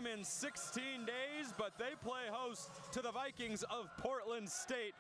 game in 16 days, but they play host to the Vikings of Portland State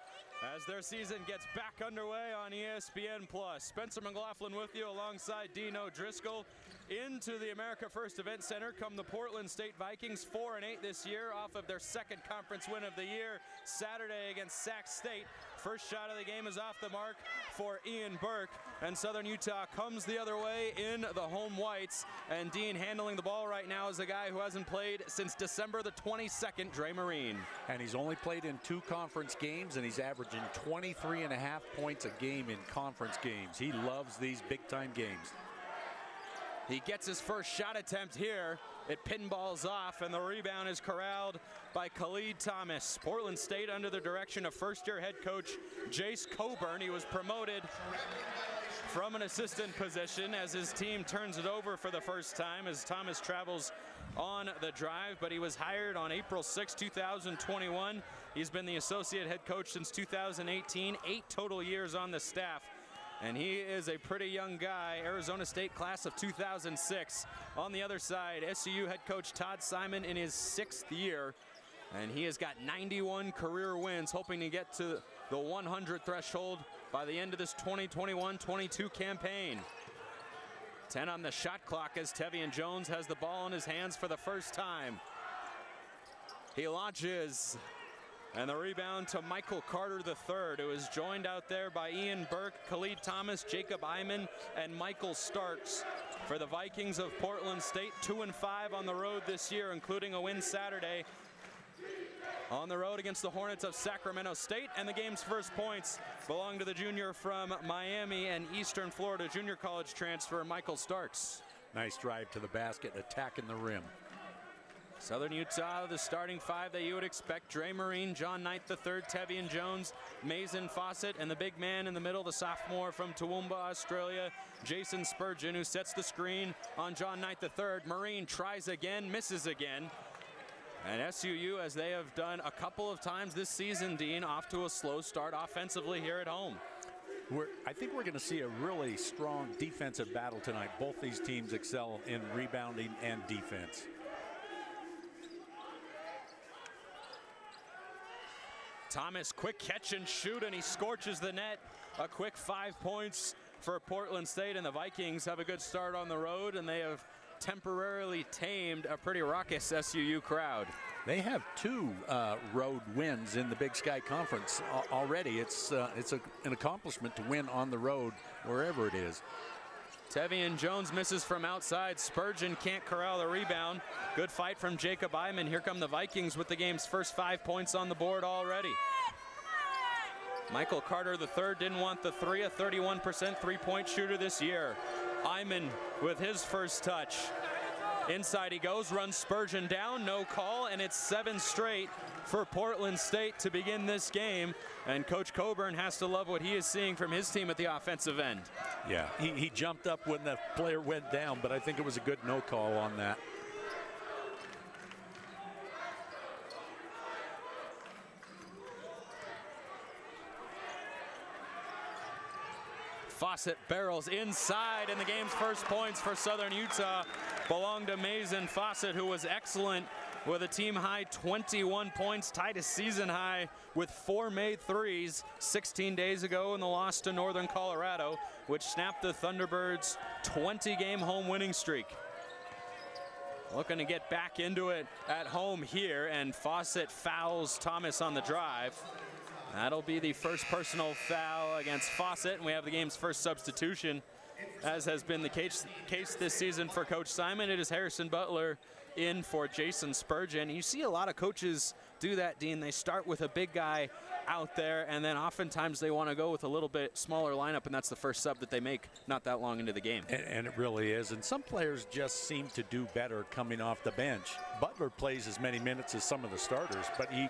as their season gets back underway on ESPN+. Spencer McLaughlin with you alongside Dean O'Driscoll. Into the America First Event Center come the Portland State Vikings, 4-8 this year off of their second conference win of the year Saturday against Sac State. First shot of the game is off the mark for Ian Burke, and Southern Utah comes the other way in the home whites. And Dean, handling the ball right now is a guy who hasn't played since December the 22nd, Dre Marine. And he's only played in 2 conference games, and he's averaging 23.5 points a game in conference games. He loves these big-time games. He gets his first shot attempt here. It pinballs off, and the rebound is corralled by Khalid Thomas. Portland State under the direction of first-year head coach Jace Coburn. He was promoted from an assistant position as his team turns it over for the first time as Thomas travels on the drive, but he was hired on April 6, 2021. He's been the associate head coach since 2018, 8 total years on the staff. And he is a pretty young guy, Arizona State class of 2006. On the other side, SUU head coach Todd Simon in his 6th year. And he has got 91 career wins, hoping to get to the 100 threshold by the end of this 2021-22 campaign. 10 on the shot clock as Tevian Jones has the ball in his hands for the first time. He launches. And the rebound to Michael Carter III, who is joined out there by Ian Burke, Khalid Thomas, Jacob Iman, and Michael Starks. For the Vikings of Portland State, 2-5 on the road this year, including a win Saturday on the road against the Hornets of Sacramento State. And the game's first points belong to the junior from Miami and Eastern Florida junior college transfer, Michael Starks. Nice drive to the basket, attacking the rim. Southern Utah, the starting 5 that you would expect: Dre Marine, John Knight III, Tevian Jones, Mason Fawcett, and the big man in the middle, the sophomore from Toowoomba, Australia, Jason Spurgeon, who sets the screen on John Knight III. Marine tries again, misses again. And SUU, as they have done a couple of times this season, Dean, off to a slow start offensively here at home. I think we're going to see a really strong defensive battle tonight. Both these teams excel in rebounding and defense. Thomas, quick catch and shoot, and he scorches the net. A quick 5 points for Portland State, and the Vikings have a good start on the road, and they have temporarily tamed a pretty raucous SUU crowd. They have 2 road wins in the Big Sky Conference already. It's an accomplishment to win on the road wherever it is. Tevian Jones misses from outside. Spurgeon can't corral the rebound. Good fight from Jacob Iman. Here come the Vikings with the game's first 5 points on the board already. Michael Carter III didn't want the 3, a 31% three-point shooter this year. Iman with his first touch. Inside he goes, runs Spurgeon down, no call, and it's 7 straight for Portland State to begin this game. And Coach Coburn has to love what he is seeing from his team at the offensive end. Yeah, he jumped up when the player went down, but I think it was a good no call on that. Fawcett barrels inside, and the game's first points for Southern Utah belong to Mason Fawcett, who was excellent with a team-high 21 points, tied a season high with 4 made threes 16 days ago in the loss to Northern Colorado, which snapped the Thunderbirds' 20-game home winning streak. Looking to get back into it at home here, and Fawcett fouls Thomas on the drive. That'll be the first personal foul against Fawcett, and we have the game's first substitution, as has been the case this season for Coach Simon. It is Harrison Butler in for Jason Spurgeon. You see a lot of coaches do that, Dean. They start with a big guy out there, and then oftentimes they want to go with a little bit smaller lineup, and that's the first sub that they make not that long into the game. And it really is. And some players just seem to do better coming off the bench. Butler plays as many minutes as some of the starters, but he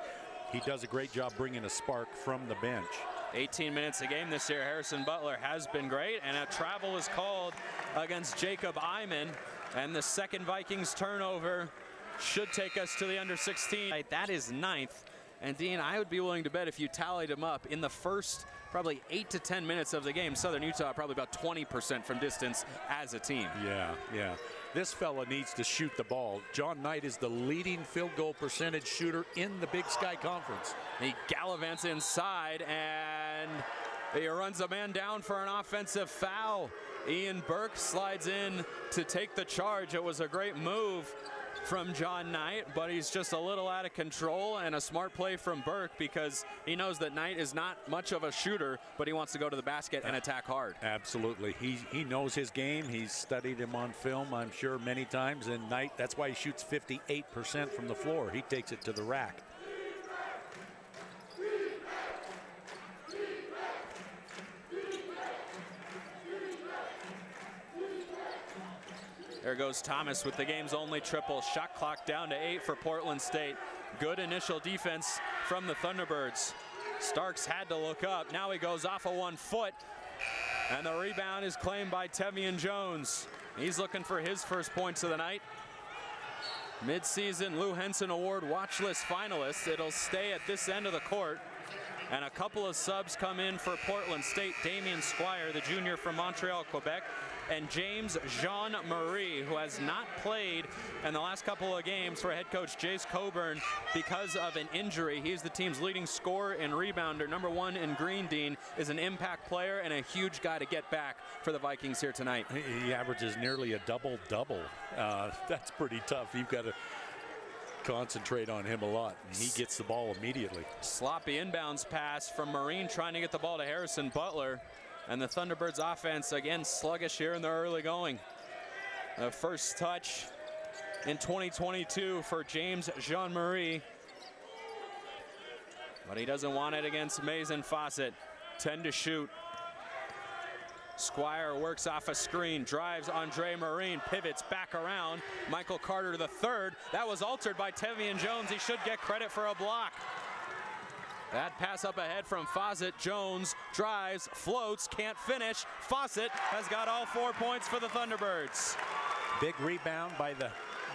does a great job bringing a spark from the bench. 18 minutes a game this year. Harrison Butler has been great, and a travel is called against Jacob Iman, and the second Vikings turnover should take us to the under 16. That is 9th, and Dean, I would be willing to bet if you tallied them up in the first probably 8 to 10 minutes of the game, Southern Utah probably about 20% from distance as a team. Yeah. This fella needs to shoot the ball. John Knight is the leading field goal percentage shooter in the Big Sky Conference. He gallivants inside, and he runs a man down for an offensive foul. Ian Burke slides in to take the charge. It was a great move from John Knight, but he's just a little out of control, and a smart play from Burke because he knows that Knight is not much of a shooter, but he wants to go to the basket and attack hard. Absolutely. He knows his game. He's studied him on film, I'm sure, many times, and Knight, that's why he shoots 58% from the floor. He takes it to the rack. There goes Thomas with the game's only triple. Shot clock down to 8 for Portland State. Good initial defense from the Thunderbirds. Starks had to look up. Now he goes off of 1 foot. And the rebound is claimed by Tevian Jones. He's looking for his first points of the night. Mid-season Lou Henson Award watch list finalist. It'll stay at this end of the court. And a couple of subs come in for Portland State. Damien Squire, the junior from Montreal, Quebec, and James Jean-Marie, who has not played in the last couple of games for head coach Jace Coburn because of an injury. He's the team's leading scorer and rebounder. Number 1 in Green Dean, is an impact player and a huge guy to get back for the Vikings here tonight. He averages nearly a double-double. That's pretty tough. You've got to concentrate on him a lot, and he gets the ball immediately. Sloppy inbounds pass from Marine trying to get the ball to Harrison Butler. And the Thunderbirds offense, again, sluggish here in the early going. The first touch in 2022 for James Jean-Marie. But he doesn't want it against Mason Fawcett. 10 to shoot. Squire works off a screen, drives Andre Marine, pivots back around. Michael Carter the third. That was altered by Tevian Jones. He should get credit for a block. That pass up ahead from Fawcett. Jones drives, floats, can't finish. Fawcett has got all 4 points for the Thunderbirds. Big rebound by the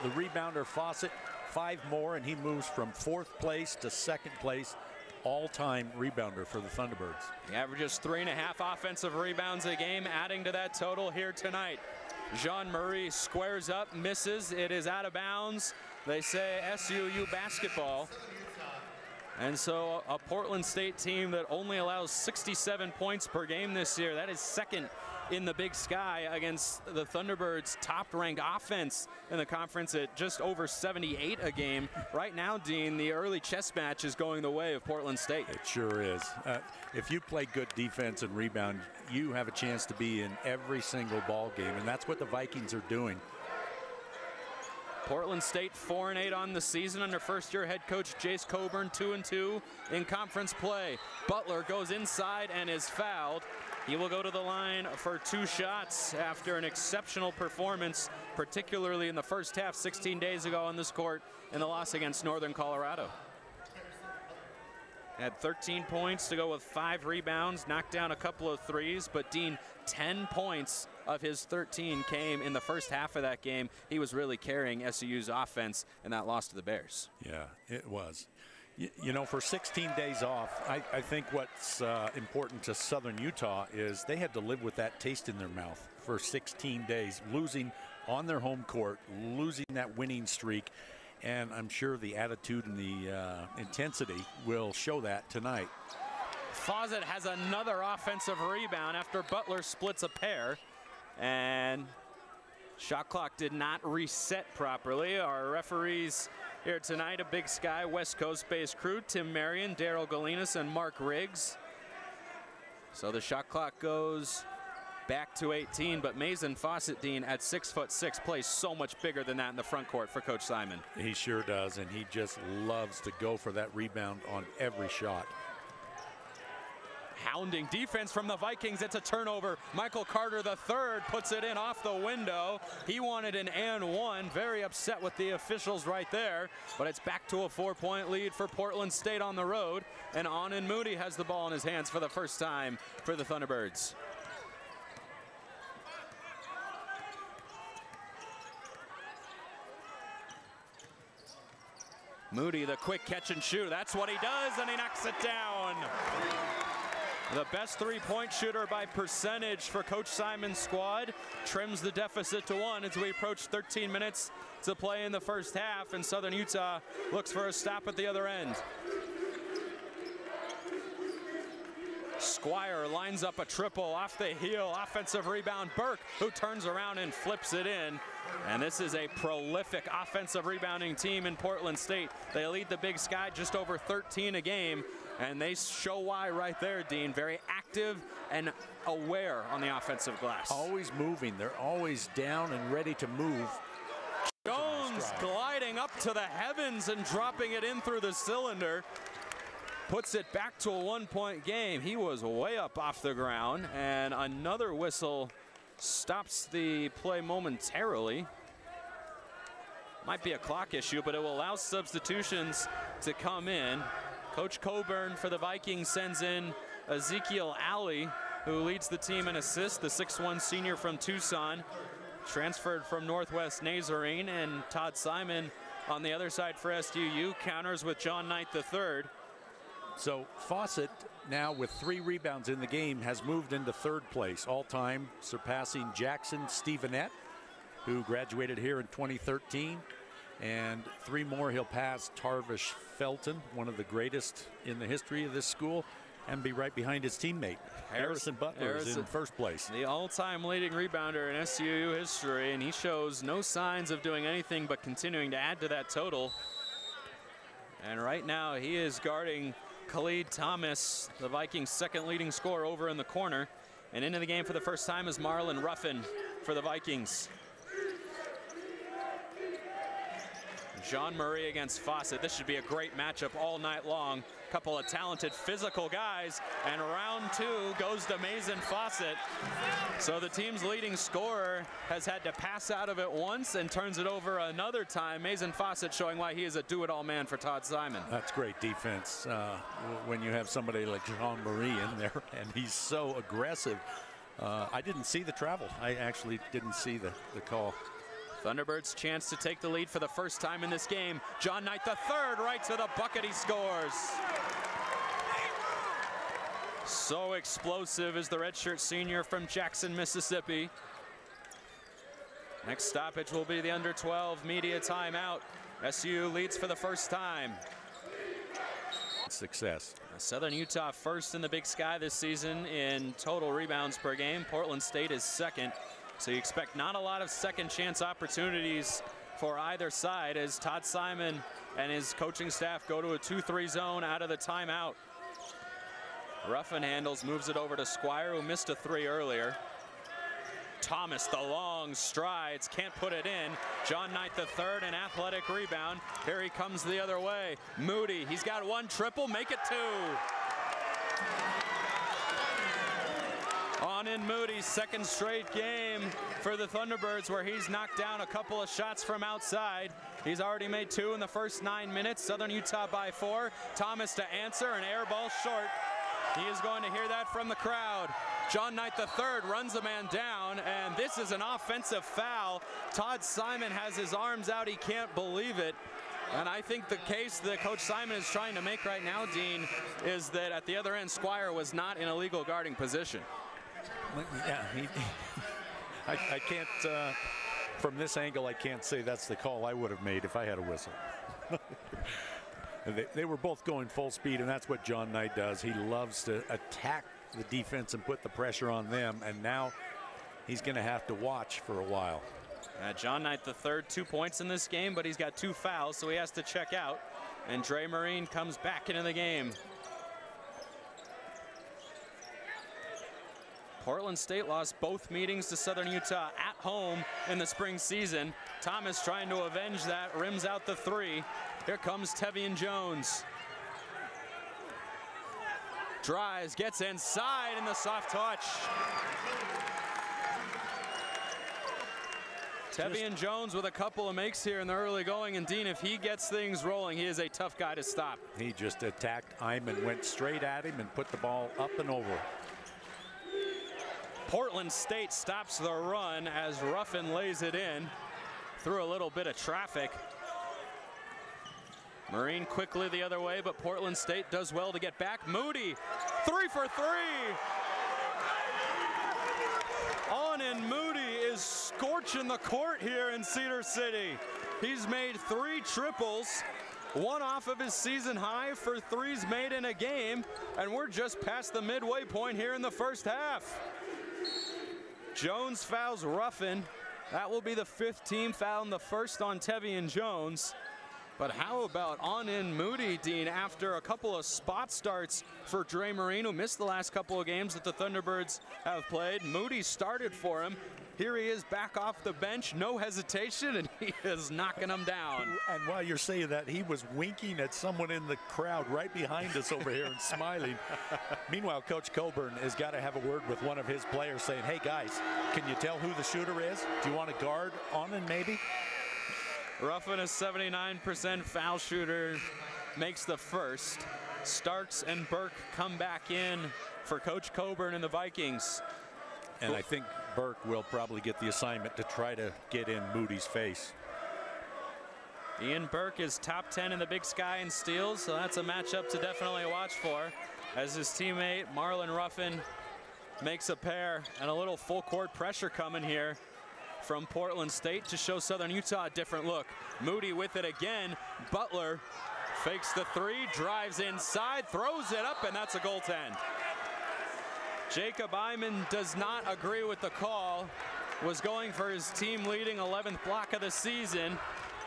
rebounder Fawcett. 5 more, and he moves from 4th place to 2nd place. All-time rebounder for the Thunderbirds. He averages 3.5 offensive rebounds a game, adding to that total here tonight. Jean-Marie squares up, misses. It is out of bounds. They say SUU basketball. And so a Portland State team that only allows 67 points per game this year. That is 2nd in the Big Sky against the Thunderbirds' top-ranked offense in the conference at just over 78 a game. Right now, Dean, the early chess match is going the way of Portland State. It sure is. If you play good defense and rebound, you have a chance to be in every single ball game, and that's what the Vikings are doing. Portland State 4-8 on the season under first-year head coach Jace Coburn, 2-2 in conference play. Butler goes inside and is fouled. He will go to the line for 2 shots after an exceptional performance, particularly in the first half 16 days ago on this court in the loss against Northern Colorado. Had 13 points to go with 5 rebounds, knocked down a couple of threes, but Dean, 10 points of his 13 came in the first half of that game. He was really carrying SUU's offense in that loss to the Bears. Yeah, it was. You know, for 16 days off, I think what's important to Southern Utah is they had to live with that taste in their mouth for 16 days, losing on their home court, losing that winning streak. And I'm sure the attitude and the intensity will show that tonight. Fawcett has another offensive rebound after Butler splits a pair. And shot clock did not reset properly. Our referees here tonight, a Big Sky West Coast-based crew, Tim Marion, Daryl Galinas, and Mark Riggs. So the shot clock goes back to 18, but Mason Fawcett, Dean, at 6'6", plays so much bigger than that in the front court for Coach Simon. He sure does, and he just loves to go for that rebound on every shot. Hounding defense from the Vikings. It's a turnover. Michael Carter III puts it in off the window. He wanted an and one. Very upset with the officials right there. But it's back to a 4-point lead for Portland State on the road. And Anan Moody has the ball in his hands for the first time for the Thunderbirds. Moody, the quick catch and shoot. That's what he does, and he knocks it down. The best three-point shooter by percentage for Coach Simon's squad trims the deficit to 1 as we approach 13 minutes to play in the first half, and Southern Utah looks for a stop at the other end. Squire lines up a triple off the heel, offensive rebound. Burke, who turns around and flips it in. And this is a prolific offensive rebounding team in Portland State. They lead the Big Sky just over 13 a game, and they show why right there, Dean. Very active and aware on the offensive glass. Always moving. They're always down and ready to move. Jones gliding up to the heavens and dropping it in through the cylinder. Puts it back to a one-point game. He was way up off the ground, and another whistle stops the play momentarily. Might be a clock issue, but it will allow substitutions to come in. Coach Coburn for the Vikings sends in Ezekiel Alley, who leads the team in assists, the 6'1" senior from Tucson, transferred from Northwest Nazarene, and Todd Simon on the other side for SUU counters with John Knight III. So Fawcett, now with 3 rebounds in the game, has moved into 3rd place all-time, surpassing Jackson Stevenette, who graduated here in 2013. And 3 more he'll pass Tarvish Felton, one of the greatest in the history of this school, and be right behind his teammate. Harrison Butler is in 1st place. The all-time leading rebounder in SUU history, and he shows no signs of doing anything but continuing to add to that total. And right now he is guarding Khalid Thomas, the Vikings' 2nd leading scorer, over in the corner. And into the game for the first time is Marlon Ruffin for the Vikings. Jean-Marie against Fawcett. This should be a great matchup all night long. Couple of talented physical guys, and round 2 goes to Mason Fawcett. So the team's leading scorer has had to pass out of it once and turns it over another time. Mason Fawcett showing why he is a do-it-all man for Todd Simon. That's great defense when you have somebody like Jean-Marie in there, and he's so aggressive. I didn't see the travel. I actually didn't see the call. Thunderbirds chance to take the lead for the first time in this game. John Knight III right to the bucket, he scores. So explosive is the redshirt senior from Jackson, Mississippi. Next stoppage will be the under-12 media timeout. SU leads for the first time. Success. Southern Utah first in the Big Sky this season in total rebounds per game. Portland State is 2nd. So you expect not a lot of second chance opportunities for either side as Todd Simon and his coaching staff go to a 2-3 zone out of the timeout. Ruffin handles, moves it over to Squire, who missed a 3 earlier. Thomas, the long strides, can't put it in. John Knight III, an athletic rebound. Here he comes the other way. Moody, he's got 1 triple, make it 2. On in Moody's 2nd straight game for the Thunderbirds, where he's knocked down a couple of shots from outside. He's already made 2 in the first 9 minutes. Southern Utah by 4. Thomas to answer, an air ball short. He is going to hear that from the crowd. John Knight III runs a man down, and this is an offensive foul. Todd Simon has his arms out. He can't believe it. And I think the case that Coach Simon is trying to make right now, Dean, is that at the other end, Squire was not in a legal guarding position. Yeah, I can't, from this angle, I can't say that's the call I would have made if I had a whistle. They were both going full speed, and that's what John Knight does. He loves to attack the defense and put the pressure on them, and now he's going to have to watch for a while. John Knight III, 2 points in this game, but he's got 2 fouls, so he has to check out. And Dre Marine comes back into the game. Portland State lost both meetings to Southern Utah at home in the spring season. Thomas trying to avenge that, rims out the 3. Here comes Tevian Jones. Drives, gets inside in the soft touch. Tevian Jones with a couple of makes here in the early going, and Dean, if he gets things rolling, he is a tough guy to stop. He just attacked Iman, went straight at him and put the ball up and over. Portland State stops the run as Ruffin lays it in through a little bit of traffic. Marine quickly the other way, but Portland State does well to get back. Moody, 3 for 3. And Moody is scorching the court here in Cedar City. He's made 3 triples, 1 off of his season high for threes made in a game, and we're just past the midway point here in the first half. Jones fouls Ruffin. That will be the 5th team foul, and the first on Tevian Jones. But how about on-in Moody, Dean, after a couple of spot starts for Dre Marine, who missed the last couple of games that the Thunderbirds have played. Moody started for him. Here he is back off the bench, no hesitation, and he is knocking them down. And while you're saying that, he was winking at someone in the crowd right behind us over here and smiling. Meanwhile, Coach Coburn has got to have a word with one of his players saying, hey guys, can you tell who the shooter is? Do you want to guard on-in maybe? Ruffin, a 79% foul shooter, makes the first. Starks and Burke come back in for Coach Coburn and the Vikings. And I think Burke will probably get the assignment to try to get in Moody's face. Ian Burke is top 10 in the Big Sky in steals, so that's a matchup to definitely watch for, as his teammate Marlon Ruffin makes a pair, and a little full court pressure coming here from Portland State to show Southern Utah a different look. Moody with it again. Butler fakes the 3, drives inside, throws it up, and that's a goaltend. Jacob Iman does not agree with the call. Was going for his team leading 11th block of the season,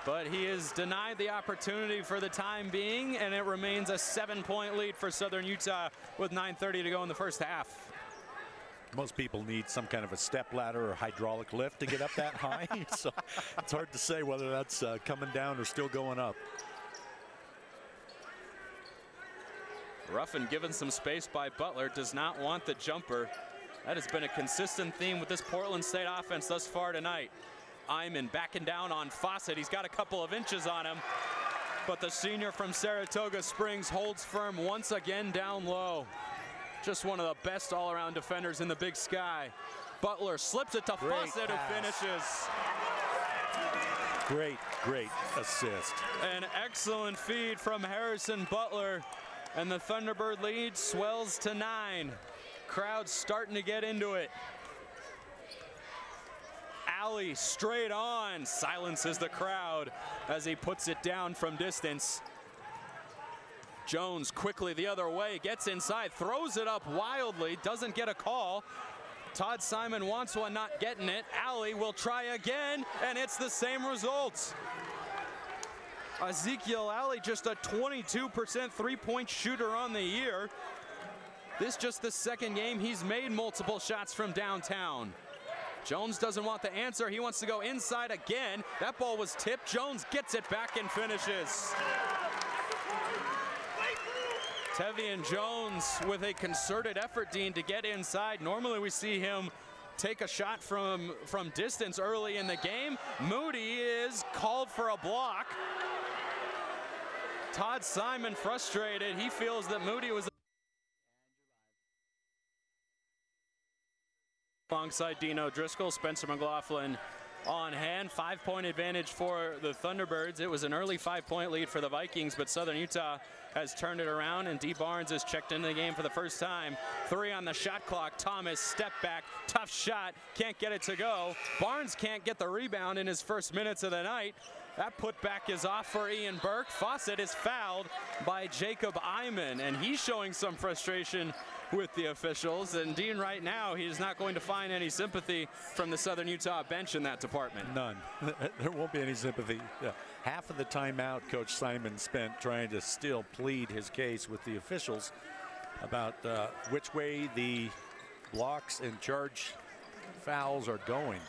but he is denied the opportunity for the time being, and it remains a 7-point lead for Southern Utah with 9:30 to go in the first half. Most people need some kind of a step ladder or hydraulic lift to get up that high, so it's hard to say whether that's coming down or still going up. Ruffin given some space by Butler, does not want the jumper. That has been a consistent theme with this Portland State offense thus far tonight. Iman backing down on Fawcett. He's got a couple of inches on him, but the senior from Saratoga Springs holds firm once again down low. Just one of the best all-around defenders in the Big Sky. Butler slips it to Fawcett, who finishes. Great assist. An excellent feed from Harrison Butler, and the Thunderbird lead swells to 9. Crowd starting to get into it. Alley straight on, silences the crowd as he puts it down from distance. Jones quickly the other way, gets inside, throws it up wildly, doesn't get a call. Todd Simon wants one, not getting it. Alley will try again, and it's the same result. Ezekiel Alley, just a 22% three-point shooter on the year. This just the second game he's made multiple shots from downtown. Jones doesn't want the answer. He wants to go inside again. That ball was tipped. Jones gets it back and finishes. Tevian Jones with a concerted effort, Dean, to get inside. Normally we see him take a shot from distance early in the game. Moody is called for a block. Todd Simon frustrated. He feels that Moody was alongside Dino Driscoll. Spencer McLaughlin on hand. 5-point advantage for the Thunderbirds. It was an early 5-point lead for the Vikings, but Southern Utah has turned it around, and D. Barnes has checked into the game for the first time. 3 on the shot clock. Thomas, step back, tough shot, can't get it to go. Barnes can't get the rebound in his first minutes of the night. That putback is off for Ian Burke. Fawcett is fouled by Jacob Iman, and he's showing some frustration with the officials. And Dean, right now, he is not going to find any sympathy from the Southern Utah bench in that department. None. There won't be any sympathy. Half of the timeout Coach Simon spent trying to still plead his case with the officials about which way the blocks and charge fouls are going.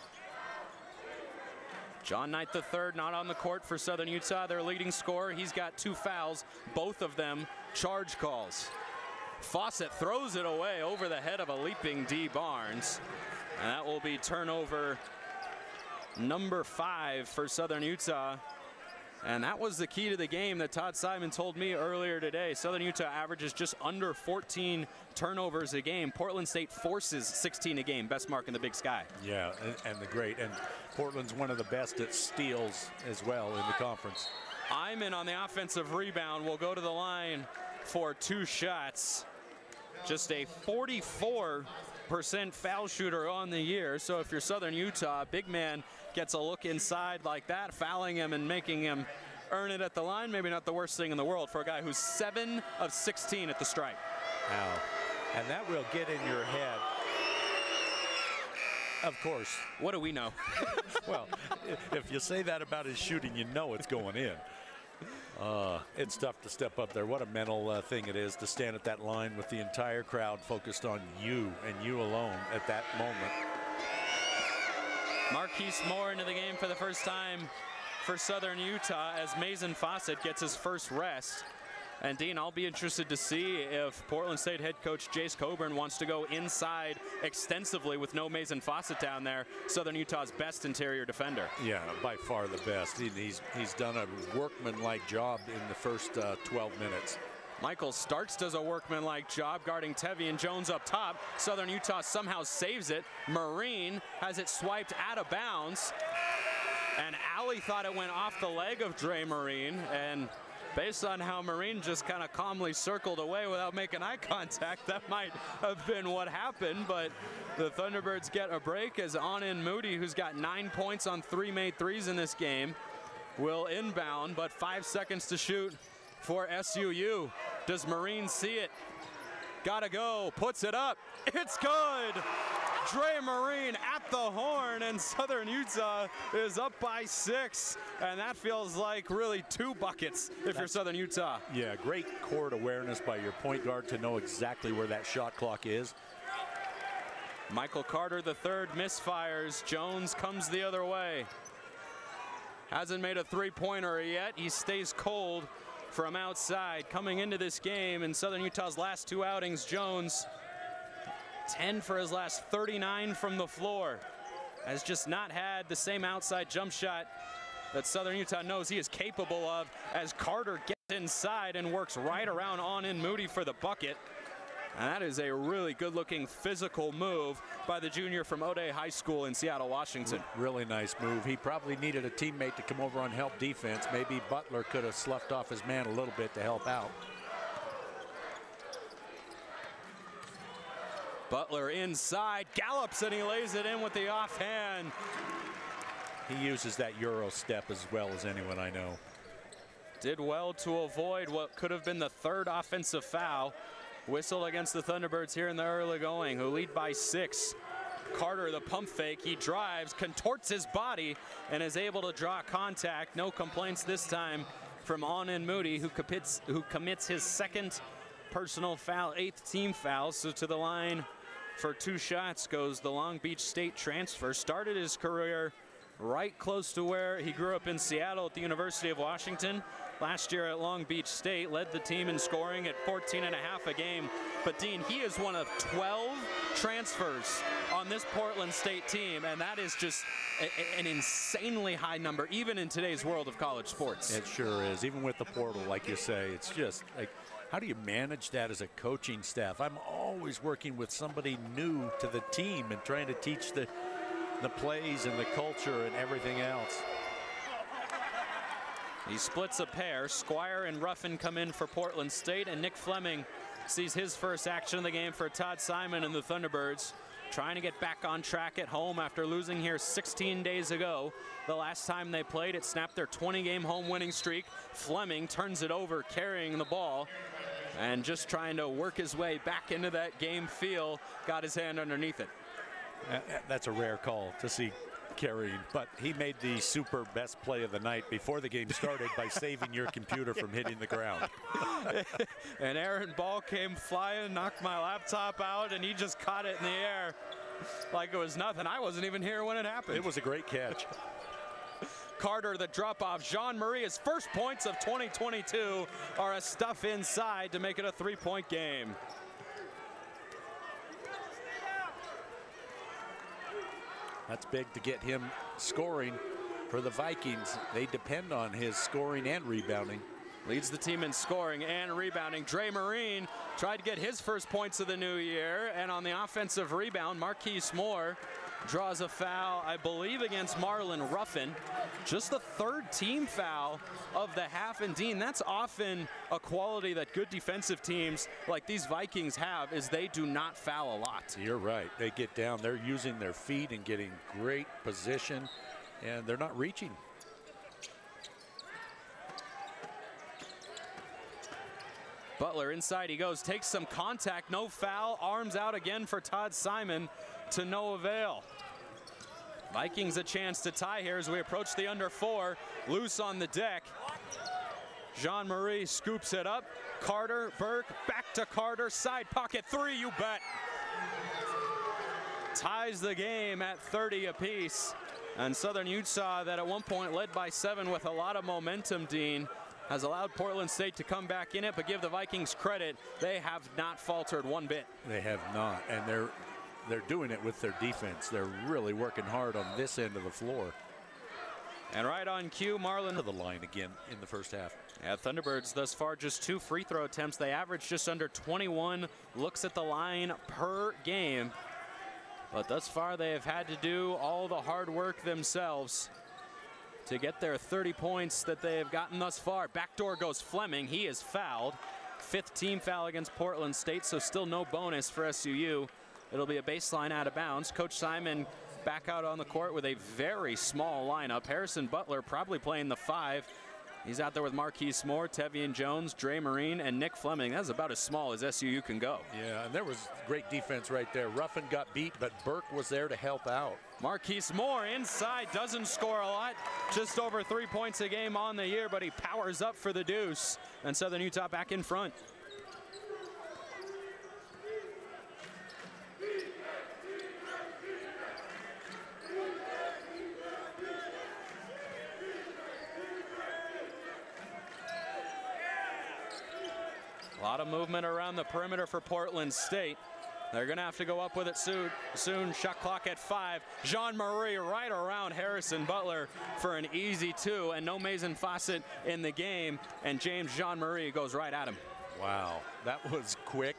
John Knight III not on the court for Southern Utah, their leading scorer. He's got 2 fouls, both of them charge calls. Fawcett throws it away over the head of a leaping D. Barnes. And that will be turnover number 5 for Southern Utah. And that was the key to the game that Todd Simon told me earlier today. Southern Utah averages just under 14 turnovers a game. Portland State forces 16 a game, best mark in the Big Sky. Yeah, and the great. And Portland's one of the best at steals as well in the conference. Iman on the offensive rebound will go to the line for 2 shots. Just a 44% foul shooter on the year. So if you're Southern Utah, big man gets a look inside like that, fouling him and making him earn it at the line, maybe not the worst thing in the world for a guy who's 7 of 16 at the stripe. Wow. And that will get in your head. Of course. What do we know? Well, if you say that about his shooting, you know it's going in. It's tough to step up there. What a mental thing it is to stand at that line with the entire crowd focused on you and you alone at that moment. Marquise Moore into the game for the first time for Southern Utah as Mason Fawcett gets his first rest. And Dean, I'll be interested to see if Portland State head coach Jace Coburn wants to go inside extensively with no Mason Fawcett down there, Southern Utah's best interior defender. Yeah, by far the best. He's done a workmanlike job in the first 12 minutes. Michael Starks does a workmanlike job guarding Tevian Jones up top. Southern Utah somehow saves it. Marine has it swiped out of bounds. And Alley thought it went off the leg of Dre Marine, and based on how Marine just kind of calmly circled away without making eye contact, that might have been what happened. But the Thunderbirds get a break as Anin Moody, who's got 9 points on 3 made threes in this game, will inbound, but 5 seconds to shoot for SUU. Does Marine see it? Gotta go, puts it up, it's good! Dre Marine at the horn, and Southern Utah is up by 6, and that feels like really 2 buckets if you're Southern Utah. Yeah, great court awareness by your point guard to know exactly where that shot clock is. Michael Carter, the third, misfires. Jones comes the other way. Hasn't made a three-pointer yet. He stays cold from outside. Coming into this game in Southern Utah's last 2 outings, Jones 10 for his last 39 from the floor. Has just not had the same outside jump shot that Southern Utah knows he is capable of, as Carter gets inside and works right around Anin Moody for the bucket. And that is a really good-looking physical move by the junior from O'Day High School in Seattle, Washington. Really nice move. He probably needed a teammate to come over and help defense. Maybe Butler could have sloughed off his man a little bit to help out. Butler inside, gallops, and he lays it in with the offhand. He uses that Euro step as well as anyone I know. Did well to avoid what could have been the 3rd offensive foul. Whistle against the Thunderbirds here in the early going, who lead by 6. Carter, the pump fake, he drives, contorts his body, and is able to draw contact. No complaints this time from Anin Moody, who commits his 2nd personal foul, 8th team foul. So to the line for 2 shots goes the Long Beach State transfer. Started his career right close to where he grew up in Seattle at the University of Washington. Last year at Long Beach State, led the team in scoring at 14.5 a game. But Dean, he is one of 12 transfers on this Portland State team, and that is just an insanely high number, even in today's world of college sports. It sure is. Even with the portal, like you say, it's just like, how do you manage that as a coaching staff? I'm always working with somebody new to the team and trying to teach the plays and the culture and everything else. He splits a pair. Squire and Ruffin come in for Portland State, and Nick Fleming sees his first action of the game for Todd Simon and the Thunderbirds, trying to get back on track at home after losing here 16 days ago. The last time they played, it snapped their 20-game home winning streak. Fleming turns it over, carrying the ball, and just trying to work his way back into that game feel, got his hand underneath it. That's a rare call to see carrying, but he made the super best play of the night before the game started by saving your computer from hitting the ground. An errant ball came flying, knocked my laptop out, and he just caught it in the air like it was nothing. I wasn't even here when it happened. It was a great catch. Carter, the drop-off. Jean-Marie, his first points of 2022 are a stuff inside to make it a 3-point game. That's big to get him scoring for the Vikings. They depend on his scoring and rebounding. Leads the team in scoring and rebounding. Dre Marine tried to get his first points of the new year, and on the offensive rebound, Marquise Moore draws a foul, I believe, against Marlon Ruffin. Just the third team foul of the half. And Dean, that's often a quality that good defensive teams like these Vikings have, is they do not foul a lot. You're right. They get down. They're using their feet and getting great position, and they're not reaching. Butler inside he goes, takes some contact, no foul, arms out again for Todd Simon, to no avail. Vikings a chance to tie here as we approach the under 4. Loose on the deck. Jean-Marie scoops it up. Carter, Burke, back to Carter, side pocket three, you bet. Ties the game at 30 apiece. And Southern Utah, that at one point led by 7 with a lot of momentum, Dean, has allowed Portland State to come back in it, but give the Vikings credit, they have not faltered one bit. They have not, and they're doing it with their defense. They're really working hard on this end of the floor. And right on cue, Marlon to the line again in the first half. Yeah, Thunderbirds thus far just 2 free throw attempts. They average just under 21 looks at the line per game. But thus far they have had to do all the hard work themselves to get their 30 points that they have gotten thus far. Backdoor goes Fleming. He is fouled. 5th team foul against Portland State, so still no bonus for SUU. It'll be a baseline out of bounds. Coach Simon back out on the court with a very small lineup. Harrison Butler probably playing the 5. He's out there with Marquise Moore, Tevian Jones, Dre Marine, and Nick Fleming. That's about as small as SUU can go. Yeah, and there was great defense right there. Ruffin got beat, but Burke was there to help out. Marquise Moore inside, doesn't score a lot. Just over 3 points a game on the year, but he powers up for the deuce. And Southern Utah back in front. A lot of movement around the perimeter for Portland State. They're going to have to go up with it soon. Shot clock at 5. Jean-Marie right around Harrison Butler for an easy 2, and no Mason Fawcett in the game, and James Jean-Marie goes right at him. Wow, that was quick.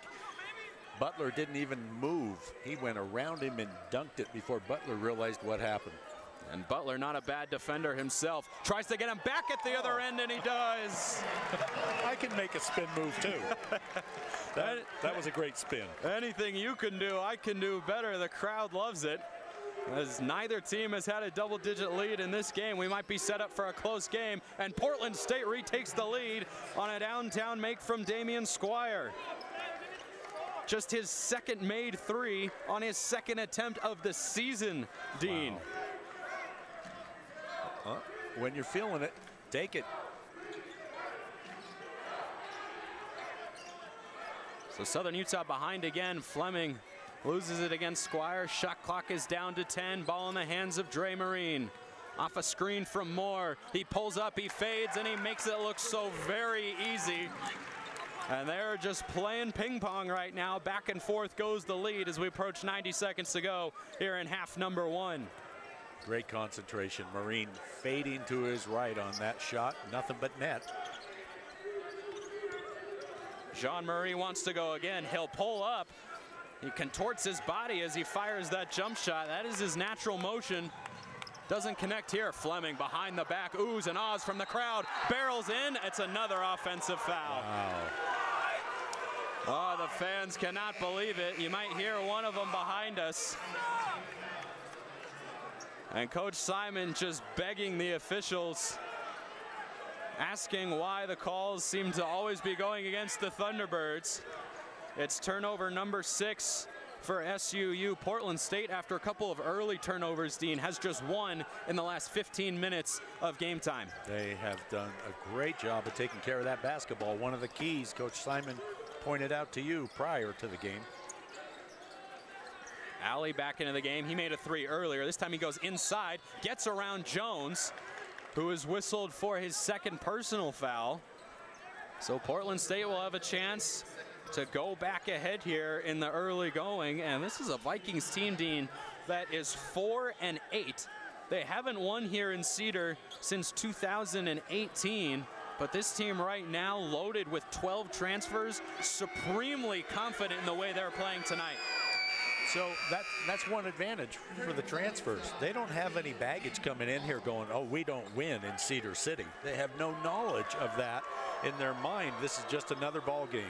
Butler didn't even move. He went around him and dunked it before Butler realized what happened. And Butler, not a bad defender himself, tries to get him back at the other end, and he does. I can make a spin move too. That was a great spin. Anything you can do, I can do better. The crowd loves it. As neither team has had a double-digit lead in this game, we might be set up for a close game. And Portland State retakes the lead on a downtown make from Damian Squire. Just his second made 3 on his second attempt of the season, Dean. Wow. When you're feeling it, take it. So Southern Utah behind again. Fleming loses it against Squire. Shot clock is down to 10. Ball in the hands of Dre Marine. Off a screen from Moore. He pulls up, he fades, and he makes it look so very easy. And they're just playing ping pong right now. Back and forth goes the lead as we approach 90 seconds to go here in half number 1. Great concentration. Marine fading to his right on that shot. Nothing but net. Jean-Marie wants to go again. He'll pull up. He contorts his body as he fires that jump shot. That is his natural motion. Doesn't connect here. Fleming behind the back. Oohs and ahs from the crowd. Barrels in. It's another offensive foul. Wow. Oh, the fans cannot believe it. You might hear one of them behind us. And Coach Simon just begging the officials, asking why the calls seem to always be going against the Thunderbirds. It's turnover number 6 for SUU. Portland State, after a couple of early turnovers, Dean, has just 1 in the last 15 minutes of game time. They have done a great job of taking care of that basketball. One of the keys Coach Simon pointed out to you prior to the game. Alley back into the game. He made a 3 earlier. This time he goes inside, gets around Jones, who is whistled for his second personal foul. So Portland State will have a chance to go back ahead here in the early going. And this is a Vikings team, Dean, that is 4-8. They haven't won here in Cedar since 2018. But this team right now loaded with 12 transfers, supremely confident in the way they're playing tonight. So that's one advantage for the transfers. They don't have any baggage coming in here going, oh, we don't win in Cedar City. They have no knowledge of that in their mind. This is just another ball game.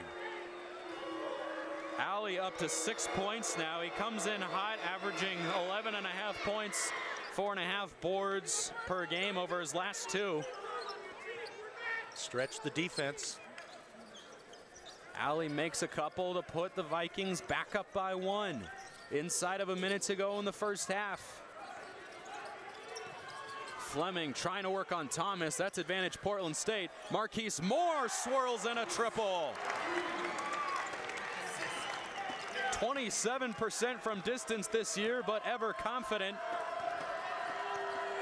Alley up to 6 points now. He comes in hot, averaging 11.5 points, 4.5 boards per game over his last 2. Stretch the defense. Alley makes a couple to put the Vikings back up by 1 inside of a minute to go in the first half. Fleming trying to work on Thomas. That's advantage Portland State. Marquise Moore swirls in a triple. 27% from distance this year, but ever confident.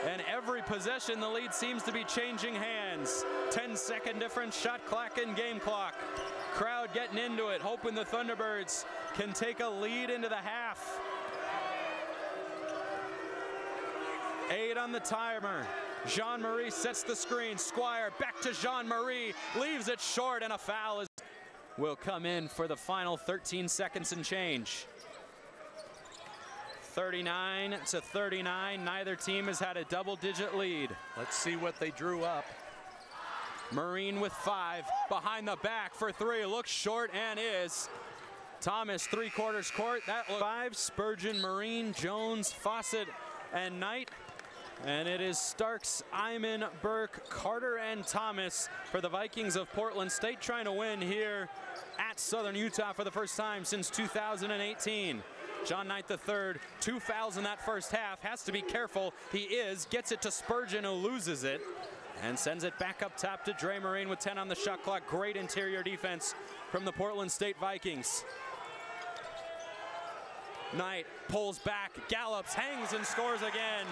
And every possession, the lead seems to be changing hands. 10-second difference, shot clock and game clock. Crowd getting into it, hoping the Thunderbirds can take a lead into the half. 8 on the timer. Jean-Marie sets the screen. Squire back to Jean-Marie, leaves it short, and a foul will come in for the final 13 seconds and change. 39-39. Neither team has had a double-digit lead. Let's see what they drew up. Marine with 5, behind the back for 3, looks short and is. Thomas, 3/4 court, that looks 5, Spurgeon, Marine, Jones, Fawcett, and Knight. And it is Starks, Iman, Burke, Carter, and Thomas for the Vikings of Portland State, trying to win here at Southern Utah for the first time since 2018. John Knight III, 2 fouls in that first half, has to be careful. He gets it to Spurgeon, who loses it, and sends it back up top to Dre Marine with 10 on the shot clock. Great interior defense from the Portland State Vikings. Knight pulls back, gallops, hangs, and scores again.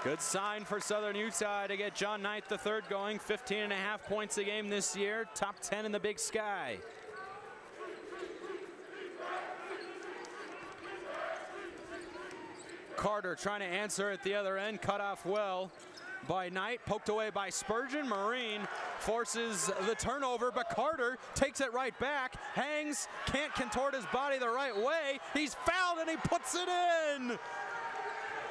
Good sign for Southern Utah to get John Knight III going. 15.5 points a game this year, top 10 in the Big Sky. Carter trying to answer at the other end, cut off well by Knight, poked away by Spurgeon. Marine forces the turnover, but Carter takes it right back, hangs, can't contort his body the right way. He's fouled and he puts it in.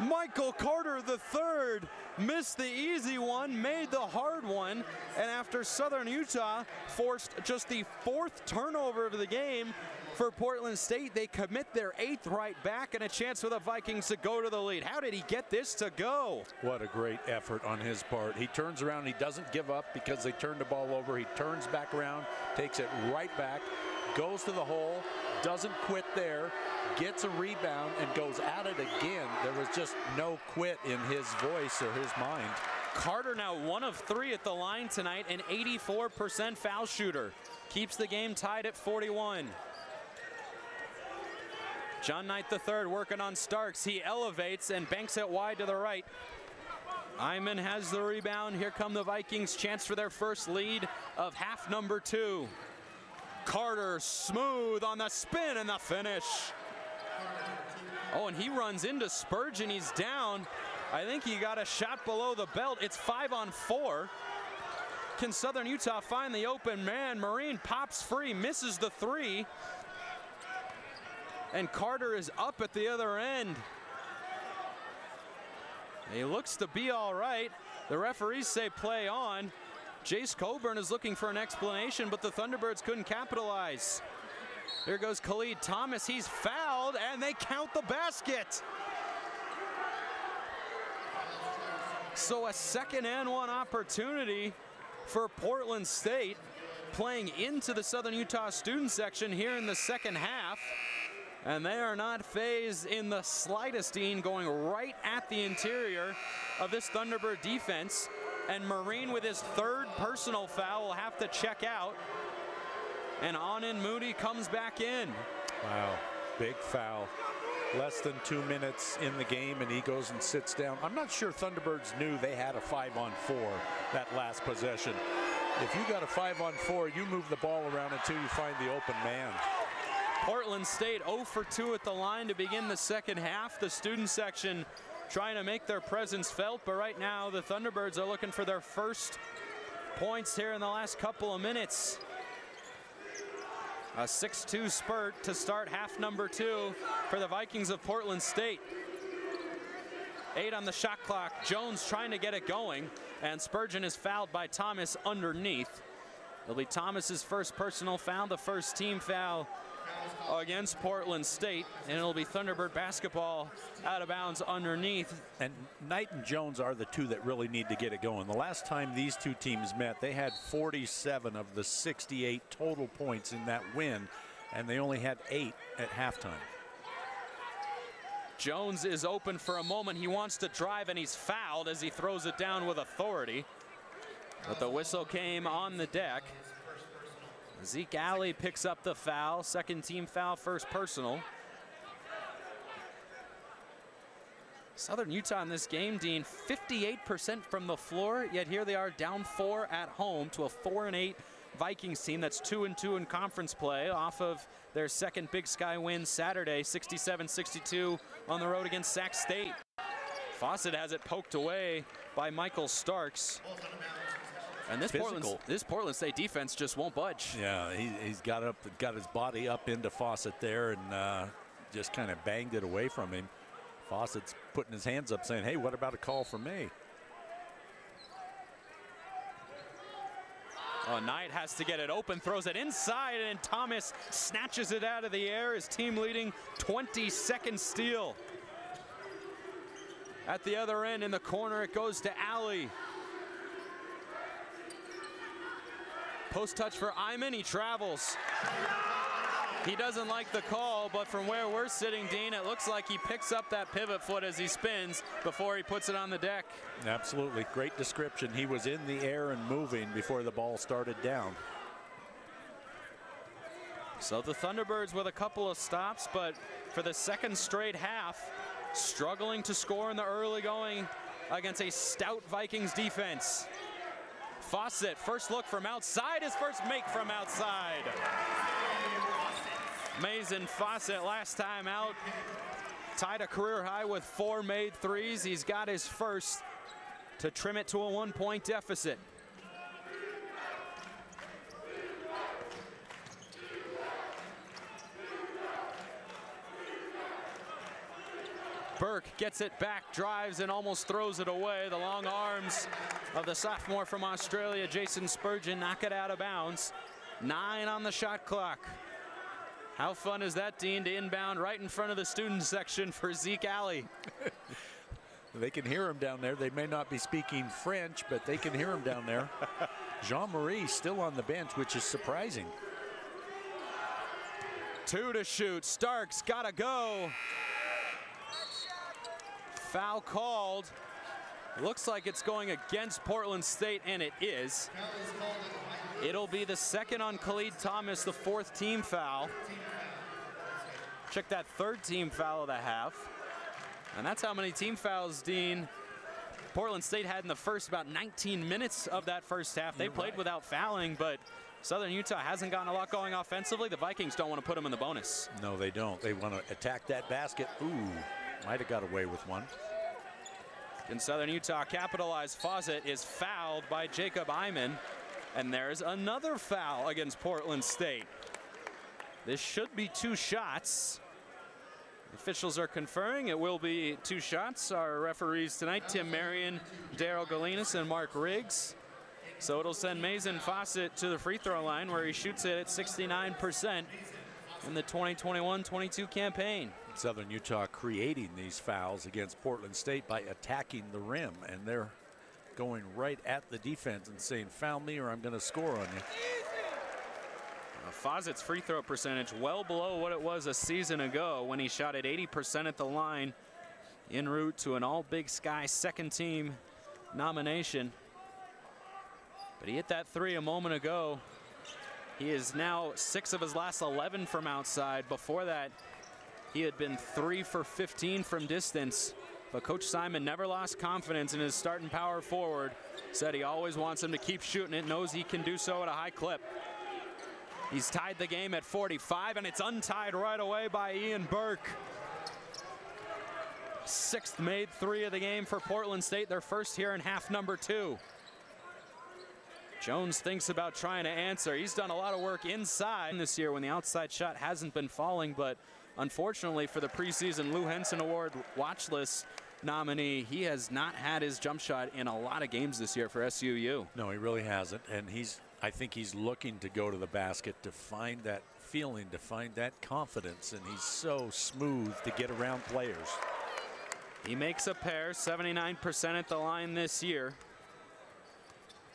Michael Carter III missed the easy one, made the hard one, and after Southern Utah forced just the 4th turnover of the game for Portland State, they commit their 8th right back and a chance for the Vikings to go to the lead. How did he get this to go? What a great effort on his part. He turns around, he doesn't give up because they turned the ball over. He turns back around, takes it right back, goes to the hole, doesn't quit there, gets a rebound, and goes at it again. There was just no quit in his voice or his mind. Carter now 1 of 3 at the line tonight, an 84% foul shooter. Keeps the game tied at 41. John Knight III working on Starks. He elevates and banks it wide to the right. Iman has the rebound. Here come the Vikings. Chance for their first lead of half number 2. Carter smooth on the spin and the finish. Oh, and he runs into Spurgeon. He's down. I think he got a shot below the belt. It's 5 on 4. Can Southern Utah find the open man? Marine pops free, misses the 3. And Carter is up at the other end. He looks to be all right. The referees say play on. Jace Coburn is looking for an explanation, but the Thunderbirds couldn't capitalize. Here goes Khalid Thomas. He's fouled, and they count the basket. So a 2nd and 1 opportunity for Portland State, playing into the Southern Utah student section here in the second half. And they are not phased in the slightest, Dean, going right at the interior of this Thunderbird defense. And Marine, with his 3rd personal foul, will have to check out. And Anan Moody comes back in. Wow, big foul. Less than 2 minutes in the game, and he goes and sits down. I'm not sure Thunderbirds knew they had a 5-on-4 that last possession. If you got a 5-on-4, you move the ball around until you find the open man. Portland State 0 for 2 at the line to begin the second half. The student section trying to make their presence felt, but right now the Thunderbirds are looking for their first points here in the last couple of minutes. A 6-2 spurt to start half number 2 for the Vikings of Portland State. 8 on the shot clock. Jones trying to get it going, and Spurgeon is fouled by Thomas underneath. It'll be Thomas's first personal foul, the first team foul against Portland State, and it'll be Thunderbird basketball out of bounds underneath. And Knight and Jones are the two that really need to get it going. The last time these two teams met, they had 47 of the 68 total points in that win, and they only had 8 at halftime. Jones is open for a moment. He wants to drive, and he's fouled as he throws it down with authority. But the whistle came on the deck. Zeke Alley picks up the foul. Second team foul, first personal. Southern Utah in this game, Dean, 58% from the floor, yet here they are down 4 at home to a 4-8 Vikings team that's 2-2 in conference play off of their second Big Sky win Saturday, 67-62 on the road against Sac State. Fawcett has it poked away by Michael Starks. And this Portland State defense just won't budge. Yeah, he's got his body up into Fawcett there and just kind of banged it away from him. Fawcett's putting his hands up saying, hey, what about a call for me? Oh, Knight has to get it open, throws it inside, and Thomas snatches it out of the air. His team leading 22nd steal. At the other end in the corner, it goes to Alley. Post touch for Iman, he travels. He doesn't like the call, but from where we're sitting, Dean, it looks like he picks up that pivot foot as he spins before he puts it on the deck. Absolutely, great description. He was in the air and moving before the ball started down. So the Thunderbirds with a couple of stops, but for the second straight half, struggling to score in the early going against a stout Vikings defense. Fawcett, first look from outside, his first make from outside. Mason Fawcett last time out tied a career high with 4 made threes. He's got his first to trim it to a 1-point deficit. Burke gets it back, drives, and almost throws it away. The long arms of the sophomore from Australia, Jason Spurgeon, knock it out of bounds. 9 on the shot clock. How fun is that, Dean, to inbound right in front of the student section for Zeke Alley? They can hear him down there. They may not be speaking French, but they can hear him down there. Jean-Marie still on the bench, which is surprising. 2 to shoot. Starks gotta go. Foul called. Looks like it's going against Portland State, and it is. It'll be the second on Khalid Thomas, the 4th team foul. Check that 3rd team foul of the half. And that's how many team fouls, Dean, Portland State had in the first about 19 minutes of that first half. They played without fouling, but Southern Utah hasn't gotten a lot going offensively. The Vikings don't want to put them in the bonus. No, they don't. They want to attack that basket. Ooh, might have got away with one. Can Southern Utah capitalize? Fawcett is fouled by Jacob Iman. And there's another foul against Portland State. This should be 2 shots. Officials are conferring it will be 2 shots. Our referees tonight, Tim Marion, Daryl Galinas, and Mark Riggs. So it'll send Mason Fawcett to the free throw line where he shoots it at 69% in the 2021-22 campaign. Southern Utah creating these fouls against Portland State by attacking the rim, and they're going right at the defense and saying, foul me or I'm going to score on you. Fawcett's free throw percentage well below what it was a season ago when he shot at 80% at the line, en route to an all Big Sky 2nd team nomination. But he hit that 3 a moment ago. He is now 6 of his last 11 from outside. Before that, he had been 3 for 15 from distance. But Coach Simon never lost confidence in his starting power forward. Said he always wants him to keep shooting it, knows he can do so at a high clip. He's tied the game at 45, and it's untied right away by Ian Burke. 6th made 3 of the game for Portland State, their first here in half number 2. Jones thinks about trying to answer. He's done a lot of work inside this year when the outside shot hasn't been falling, but unfortunately for the preseason Lou Henson Award watch list nominee, he has not had his jump shot in a lot of games this year for SUU. No, he really hasn't, and I think he's looking to go to the basket to find that feeling, to find that confidence, and he's so smooth to get around players. He makes a pair, 79% at the line this year.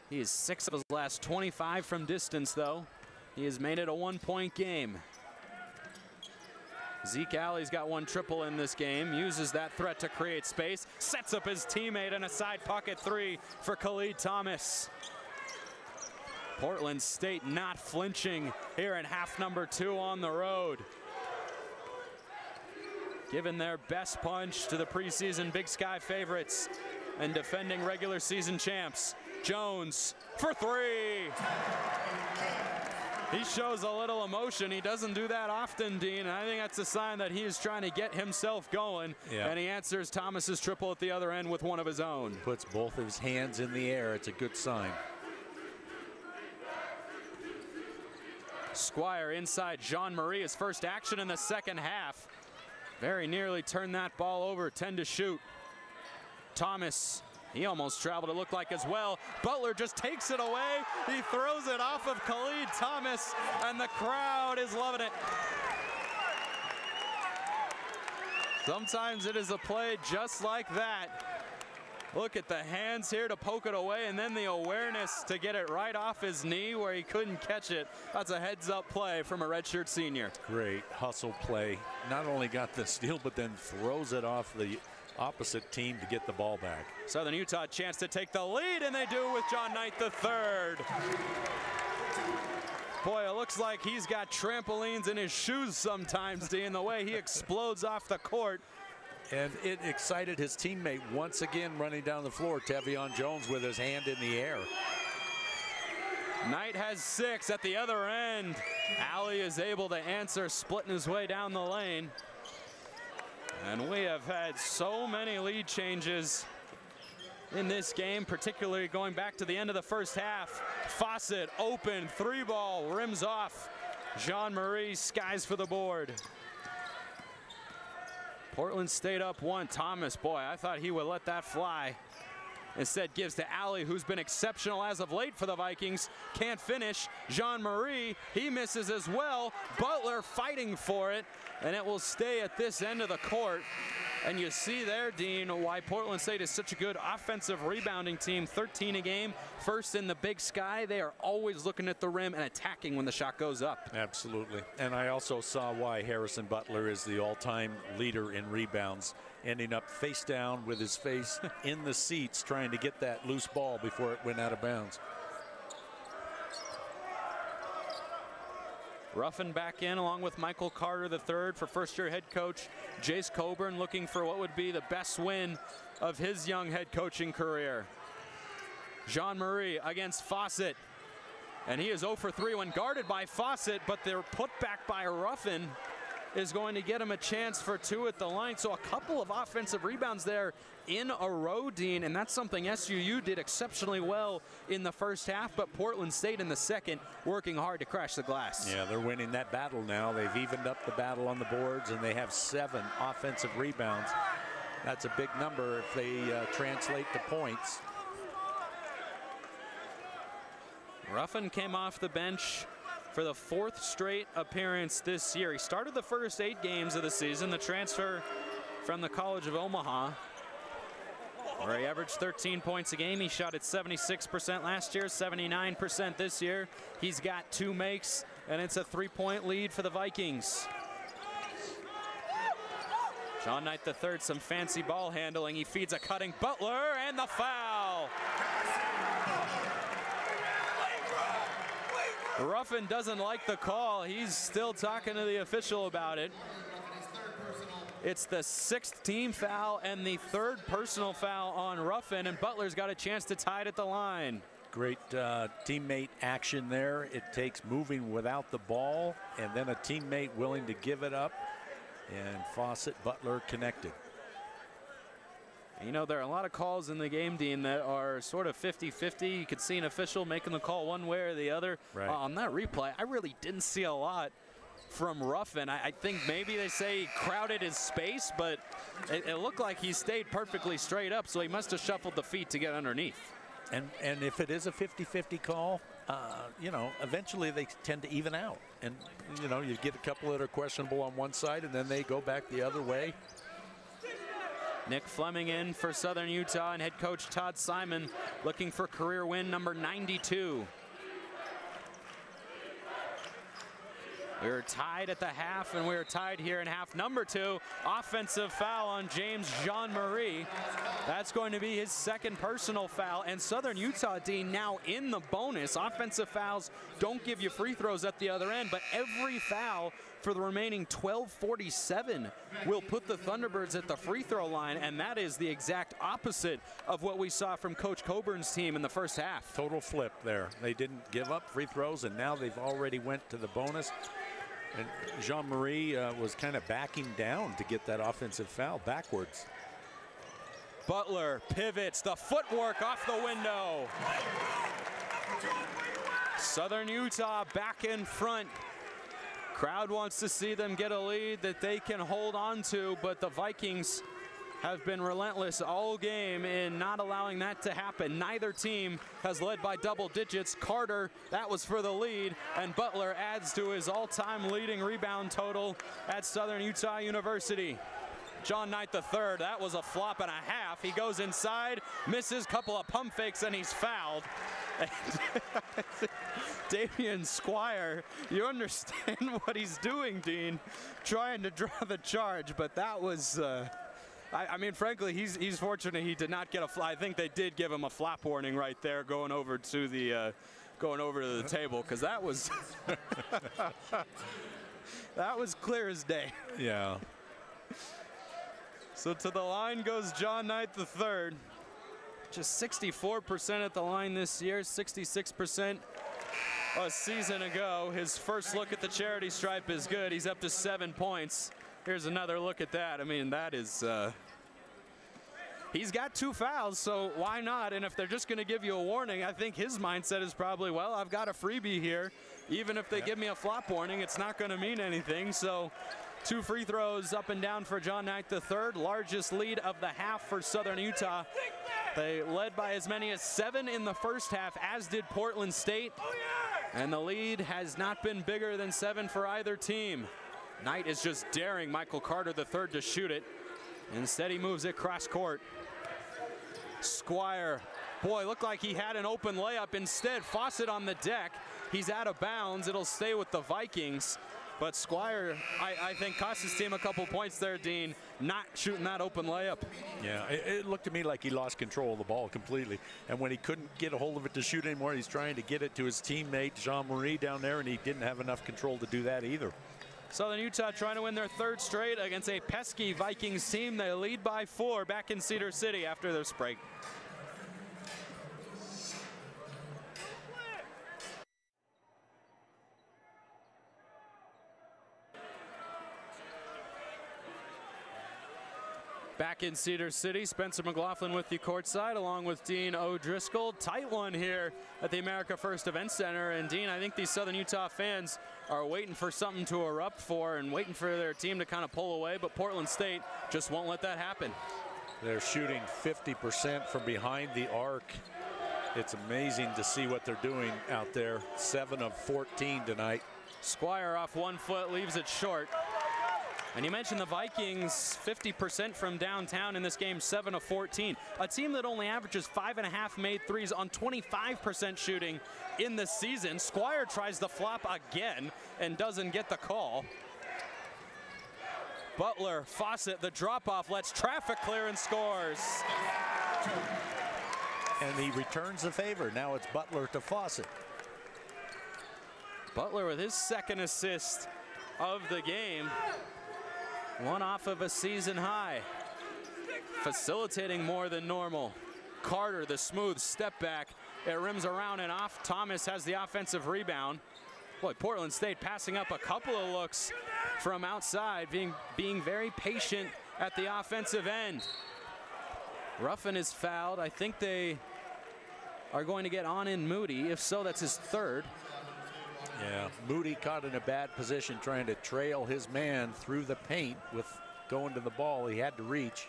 He is 6 of his last 25 from distance, though. He has made it a 1-point game. Zeke Alley's got 1 triple in this game, uses that threat to create space, sets up his teammate, and a side pocket 3 for Khalid Thomas. Portland State not flinching here in half number 2 on the road. Giving their best punch to the preseason Big Sky favorites and defending regular season champs. Jones for 3. He shows a little emotion. He doesn't do that often, Dean, and I think that's a sign that he is trying to get himself going. Yeah. And he answers Thomas's triple at the other end with one of his own. Puts both of his hands in the air. It's a good sign. Squire inside Jean-Marie, his first action in the second half. Very nearly turned that ball over, 10 to shoot. Thomas, he almost traveled, it looked like as well. Butler just takes it away. He throws it off of Khalid Thomas, and the crowd is loving it. Sometimes it is a play just like that. Look at the hands here to poke it away, and then the awareness to get it right off his knee where he couldn't catch it. That's a heads-up play from a redshirt senior. Great hustle play. Not only got the steal, but then throws it off the opposite team to get the ball back. Southern Utah chance to take the lead, and they do with John Knight III. Boy, it looks like he's got trampolines in his shoes sometimes, Dean, the way he explodes off the court. And it excited his teammate once again running down the floor, Tevion Jones, with his hand in the air. Knight has 6 at the other end. Alley is able to answer, splitting his way down the lane. And we have had so many lead changes in this game, particularly going back to the end of the first half. Fawcett open, 3-ball, rims off. Jean-Marie skies for the board. Portland State up 1. Thomas, boy, I thought he would let that fly. Instead gives to Alley, who's been exceptional as of late for the Vikings. Can't finish. Jean-Marie, he misses as well. Butler fighting for it, and it will stay at this end of the court. And you see there, Dean, why Portland State is such a good offensive rebounding team. 13 a game, first in the Big Sky. They are always looking at the rim and attacking when the shot goes up. Absolutely. And I also saw why Harrison Butler is the all-time leader in rebounds, ending up face down with his face in the seats trying to get that loose ball before it went out of bounds. Ruffin back in along with Michael Carter III for first-year head coach Jace Coburn, looking for what would be the best win of his young head coaching career. Jean-Marie against Fawcett, and he is 0 for 3 when guarded by Fawcett, but they're put back by Ruffin is going to get him a chance for 2 at the line. So a couple of offensive rebounds there in a row, Dean, and that's something SUU did exceptionally well in the first half, but Portland State in the second working hard to crash the glass. Yeah, they're winning that battle now. They've evened up the battle on the boards, and they have 7 offensive rebounds. That's a big number if they translate to points. Ruffin came off the bench for the 4th straight appearance this year. He started the first 8 games of the season, the transfer from the College of Omaha, where he averaged 13 points a game. He shot at 76% last year, 79% this year. He's got 2 makes, and it's a 3-point lead for the Vikings. John Knight III, some fancy ball handling. He feeds a cutting Butler, and the foul. Ruffin doesn't like the call. He's still talking to the official about it. It's the 6th team foul and the 3rd personal foul on Ruffin, and Butler's got a chance to tie it at the line. Great teammate action there. It takes moving without the ball and then a teammate willing to give it up, and Fawcett, Butler connected. You know, there are a lot of calls in the game, Dean, that are sort of 50-50. You could see an official making the call one way or the other. Right. On that replay, I really didn't see a lot from Ruffin. I think maybe they say he crowded his space, but it looked like he stayed perfectly straight up, so he must have shuffled the feet to get underneath. And if it is a 50-50 call, you know, eventually they tend to even out. And, you know, you get a couple that are questionable on one side, and then they go back the other way. Nick Fleming in for Southern Utah, and head coach Todd Simon looking for career win number 92. We were tied at the half, and we were tied here in half number 2. Offensive foul on James Jean-Marie. That's going to be his second personal foul, and Southern Utah, Dean, now in the bonus. Offensive fouls don't give you free throws at the other end, but every foul for the remaining 12:47 will put the Thunderbirds at the free throw line, and that is the exact opposite of what we saw from Coach Coburn's team in the first half. Total flip there. They didn't give up free throws, and now they've already went to the bonus. And Jean-Marie was kind of backing down to get that offensive foul backwards. Butler pivots, the footwork off the window. Southern Utah back in front. Crowd wants to see them get a lead that they can hold on to, but the Vikings have been relentless all game in not allowing that to happen. Neither team has led by double digits. Carter, that was for the lead, and Butler adds to his all-time leading rebound total at Southern Utah University. John Knight III, that was a flop and a half. He goes inside, misses, couple of pump fakes, and he's fouled. Damian Squire, you understand what he's doing, Dean, trying to draw the charge, but that was, I mean, frankly, he's fortunate he did not get a flop. I think they did give him a flop warning right there going over to the table, because that was that was clear as day. Yeah. So to the line goes John Knight III. Just 64% at the line this year, 66% a season ago. His first look at the charity stripe is good. He's up to 7 points. Here's another look at that. I mean, that is, he's got 2 fouls, so why not? And if they're just going to give you a warning, I think his mindset is probably, well, I've got a freebie here. Even if they give me a flop warning, it's not going to mean anything. So 2 free throws up and down for John Knight III, largest lead of the half for Southern Utah. They led by as many as 7 in the first half, as did Portland State. And the lead has not been bigger than 7 for either team. Knight is just daring Michael Carter III to shoot it. Instead, he moves it cross court. Squire, boy, looked like he had an open layup. Instead, Fawcett on the deck. He's out of bounds. It'll stay with the Vikings. But Squire, I think, cost his team a couple points there, Dean, not shooting that open layup. Yeah, it looked to me like he lost control of the ball completely. And when he couldn't get a hold of it to shoot anymore, he's trying to get it to his teammate, Jean-Marie, down there, and he didn't have enough control to do that either. Southern Utah trying to win their 3rd straight against a pesky Vikings team. They lead by 4 back in Cedar City after their break. Back in Cedar City, Spencer McLaughlin with you courtside, along with Dean O'Driscoll. Tight one here at the America First Event Center. And Dean, I think these Southern Utah fans are waiting for something to erupt for and waiting for their team to kind of pull away, but Portland State just won't let that happen. They're shooting 50% from behind the arc. It's amazing to see what they're doing out there. 7 of 14 tonight. Squire off 1 foot, leaves it short. And you mentioned the Vikings, 50% from downtown in this game, 7 of 14. A team that only averages 5.5 made threes on 25% shooting in the season. Squire tries the flop again and doesn't get the call. Butler, Fawcett, the drop-off, lets traffic clear and scores. And he returns the favor. Now it's Butler to Fawcett. Butler with his 2nd assist of the game. 1 off of a season high. Facilitating more than normal. Carter, the smooth step back. It rims around and off. Thomas has the offensive rebound. Boy, Portland State passing up a couple of looks from outside, being very patient at the offensive end. Ruffin is fouled. I think they are going to get on in Moody. If so, that's his third. Yeah, Moody caught in a bad position trying to trail his man through the paint with going to the ball. He had to reach.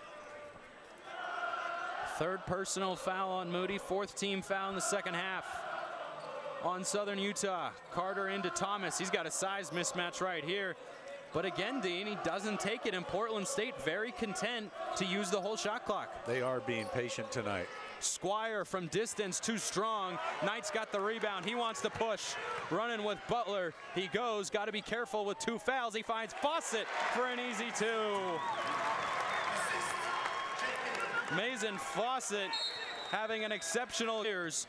Third personal foul on Moody. Fourth team foul in the second half on Southern Utah. Carter into Thomas. He's got a size mismatch right here. But again, Dean, he doesn't take it, and Portland State very content to use the whole shot clock. They are being patient tonight. Squire from distance, too strong. Knight's got the rebound. He wants to push. Running with Butler. He goes. Got to be careful with 2 fouls. He finds Fawcett for an easy 2. Mason Fawcett having an exceptional years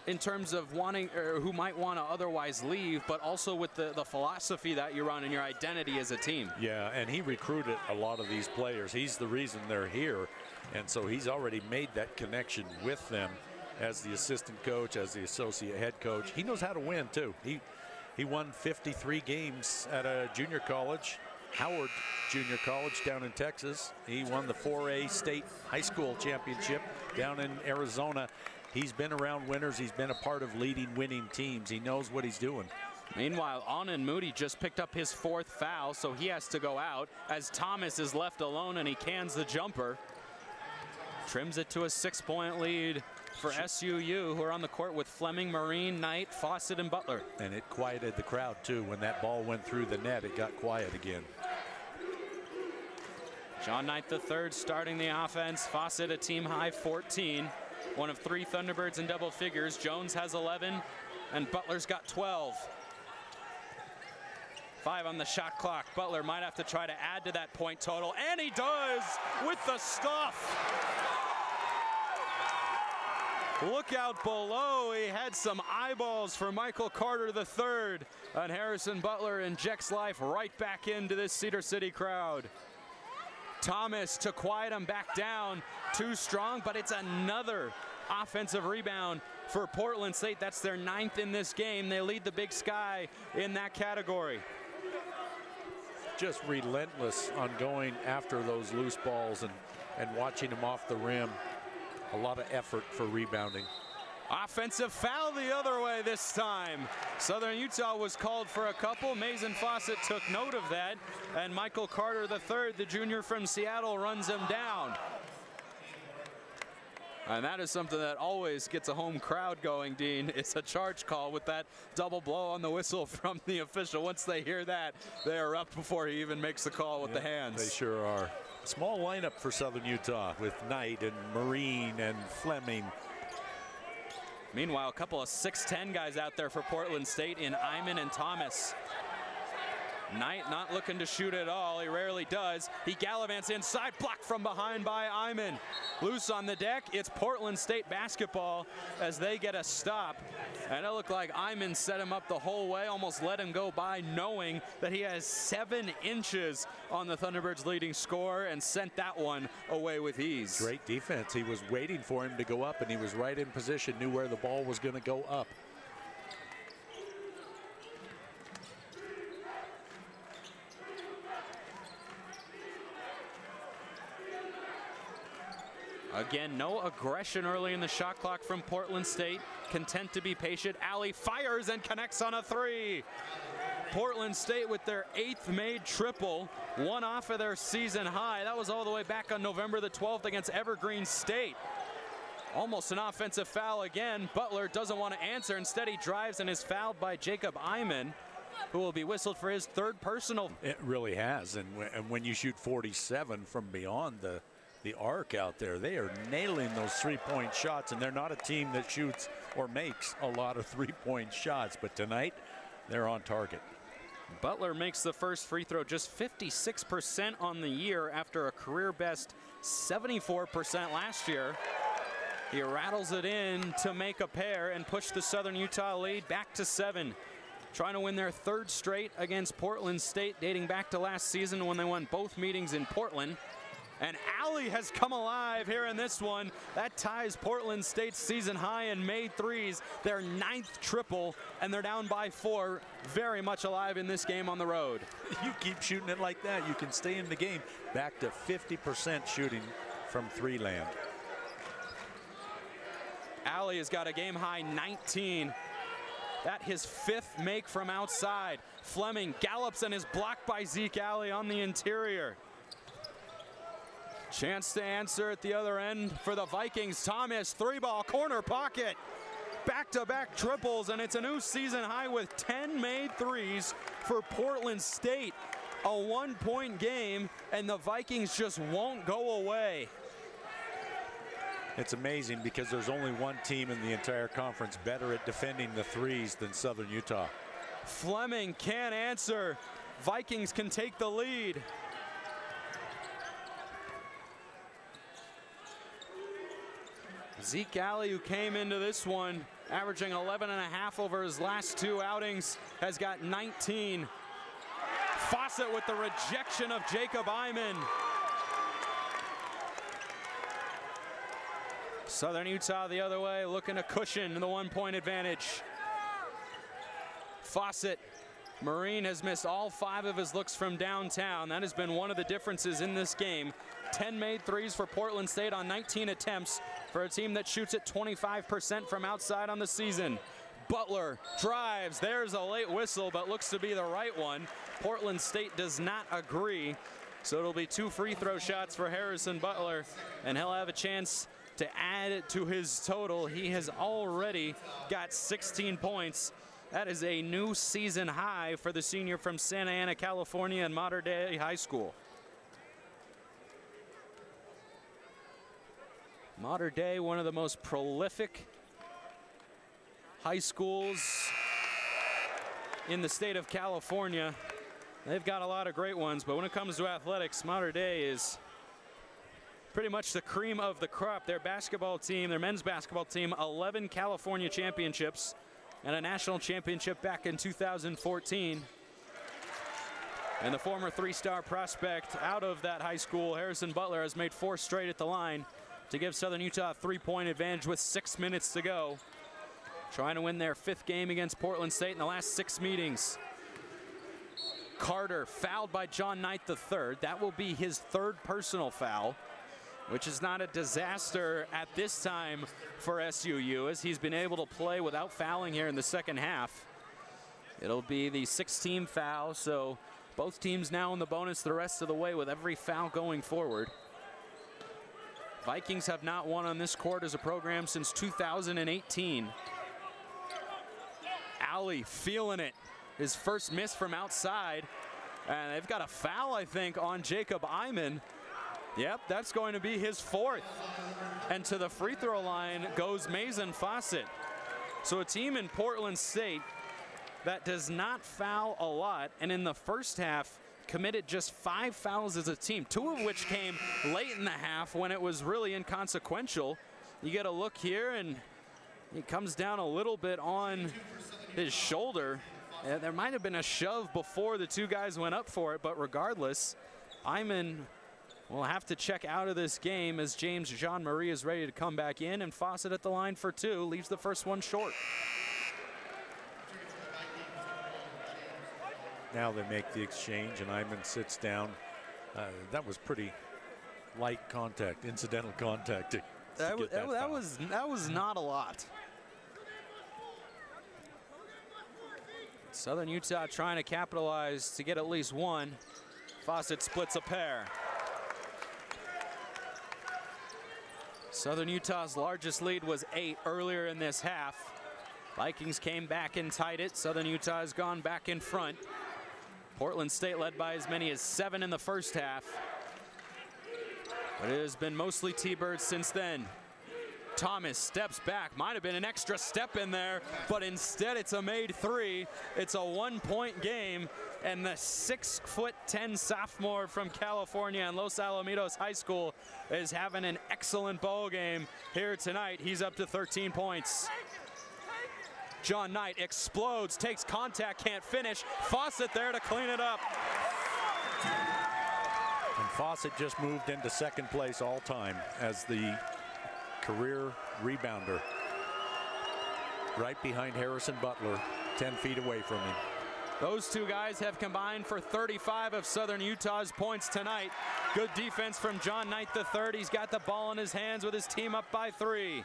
in terms of wanting, or who might want to otherwise leave, but also with the philosophy that you run and your identity as a team. Yeah, and he recruited a lot of these players. He's the reason they're here, and so he's already made that connection with them as the assistant coach, as the associate head coach. He knows how to win too. He won 53 games at a junior college, Howard Junior College down in Texas. He won the 4A state high school championship down in Arizona. He's been around winners. He's been a part of leading winning teams. He knows what he's doing. Meanwhile, Anand Moody just picked up his 4th foul, so he has to go out as Thomas is left alone and he cans the jumper. Trims it to a 6-point lead for SUU, who are on the court with Fleming, Marine, Knight, Fawcett, and Butler. And it quieted the crowd too. When that ball went through the net, it got quiet again. John Knight III starting the offense. Fawcett a team high 14. One of 3 Thunderbirds in double figures. Jones has 11 and Butler's got 12. 5 on the shot clock. Butler might have to try to add to that point total, and he does with the stuff. Look out below. He had some eyeballs for Michael Carter III, and Harrison Butler injects life right back into this Cedar City crowd. Thomas to quiet him back down. Too strong, but it's another offensive rebound for Portland State. That's their 9th in this game. They lead the Big Sky in that category. Just relentless on going after those loose balls and watching them off the rim. A lot of effort for rebounding. Offensive foul the other way this time. Southern Utah was called for a couple. Mason Fawcett took note of that, and Michael Carter III, the junior from Seattle, runs him down. And that is something that always gets a home crowd going, Dean. It's a charge call with that double blow on the whistle from the official. Once they hear that, they are up before he even makes the call with the hands. They sure are. Small lineup for Southern Utah with Knight and Marine and Fleming. Meanwhile, a couple of 6'10" guys out there for Portland State in Iman and Thomas. Knight not looking to shoot at all. He rarely does. He gallivants inside, blocked from behind by Iman. Loose on the deck. It's Portland State basketball as they get a stop. And it looked like Iman set him up the whole way, almost let him go by, knowing that he has 7 inches on the Thunderbirds' leading scorer, and sent that one away with ease. Great defense. He was waiting for him to go up, and he was right in position, knew where the ball was going to go up. Again, no aggression early in the shot clock from Portland State. Content to be patient. Alley fires and connects on a 3. Portland State with their 8th made triple, one off of their season high. That was all the way back on November the 12th against Evergreen State. Almost an offensive foul again. Butler doesn't want to answer. Instead, he drives and is fouled by Jacob Iman, who will be whistled for his 3rd personal. It really has. And when you shoot 47 from beyond the arc out there, they are nailing those 3-point shots, and they're not a team that shoots or makes a lot of 3-point shots, but tonight they're on target. Butler makes the first free throw, just 56% on the year after a career best 74% last year. He rattles it in to make a pair and push the Southern Utah lead back to 7. Trying to win their 3rd straight against Portland State, dating back to last season when they won both meetings in Portland. And Alley has come alive here in this one. That ties Portland State's season high in made threes, their 9th triple, and they're down by 4. Very much alive in this game on the road. You keep shooting it like that, you can stay in the game. Back to 50% shooting from 3 land. Alley has got a game-high 19. That his 5th make from outside. Fleming gallops and is blocked by Zeke Alley on the interior. Chance to answer at the other end for the Vikings. Thomas, 3-ball, corner pocket. Back-to-back triples, and it's a new season high with 10 made threes for Portland State. A 1-point game, and the Vikings just won't go away. It's amazing because there's only one team in the entire conference better at defending the threes than Southern Utah. Fleming can't answer. Vikings can take the lead. Zeke Alley, who came into this one averaging 11.5 over his last 2 outings, has got 19. Fawcett with the rejection of Jacob Iman. Southern Utah the other way, looking to cushion the 1-point advantage. Fawcett, Marine has missed all 5 of his looks from downtown. That has been one of the differences in this game. 10 made threes for Portland State on 19 attempts for a team that shoots at 25% from outside on the season. Butler drives, there's a late whistle, but looks to be the right one. Portland State does not agree, so it'll be 2 free throw shots for Harrison Butler, and he'll have a chance to add it to his total. He has already got 16 points. That is a new season high for the senior from Santa Ana, California, and Mater Dei High School. Mater Dei, one of the most prolific high schools in the state of California. They've got a lot of great ones, but when it comes to athletics, Mater Dei is pretty much the cream of the crop. Their basketball team, their men's basketball team, 11 California championships and a national championship back in 2014. And the former 3-star prospect out of that high school, Harrison Butler, has made 4 straight at the line to give Southern Utah a 3-point advantage with 6 minutes to go. Trying to win their 5th game against Portland State in the last 6 meetings. Carter fouled by John Knight III. That will be his 3rd personal foul, which is not a disaster at this time for SUU, as he's been able to play without fouling here in the second half. It'll be the 16th foul, so both teams now in the bonus the rest of the way with every foul going forward. Vikings have not won on this court as a program since 2018. Alley feeling it. His first miss from outside. And they've got a foul, I think, on Jacob Iman. Yep, that's going to be his 4th. And to the free throw line goes Mason Fawcett. So a team in Portland State that does not foul a lot, and in the first half committed just 5 fouls as a team, 2 of which came late in the half when it was really inconsequential. You get a look here, and he comes down a little bit on his shoulder. There might have been a shove before the 2 guys went up for it, but regardless, Iman will have to check out of this game as James Jean-Marie is ready to come back in, and Fawcett at the line for 2, leaves the first one short. Now they make the exchange, and Iman sits down. That was pretty light contact, incidental contact. That was not a lot. Southern Utah trying to capitalize to get at least 1. Fawcett splits a pair. Southern Utah's largest lead was 8 earlier in this half. Vikings came back and tied it. Southern Utah has gone back in front. Portland State led by as many as 7 in the first half. But it has been mostly T-Birds since then. Thomas steps back, might have been an extra step in there, but instead it's a made 3. It's a 1-point game, and the 6'10" sophomore from California and Los Alamitos High School is having an excellent ball game here tonight. He's up to 13 points. John Knight explodes, takes contact, can't finish. Fawcett there to clean it up. And Fawcett just moved into 2nd place all time as the career rebounder, right behind Harrison Butler, 10 feet away from him. Those 2 guys have combined for 35 of Southern Utah's points tonight. Good defense from John Knight III. He's got the ball in his hands with his team up by 3.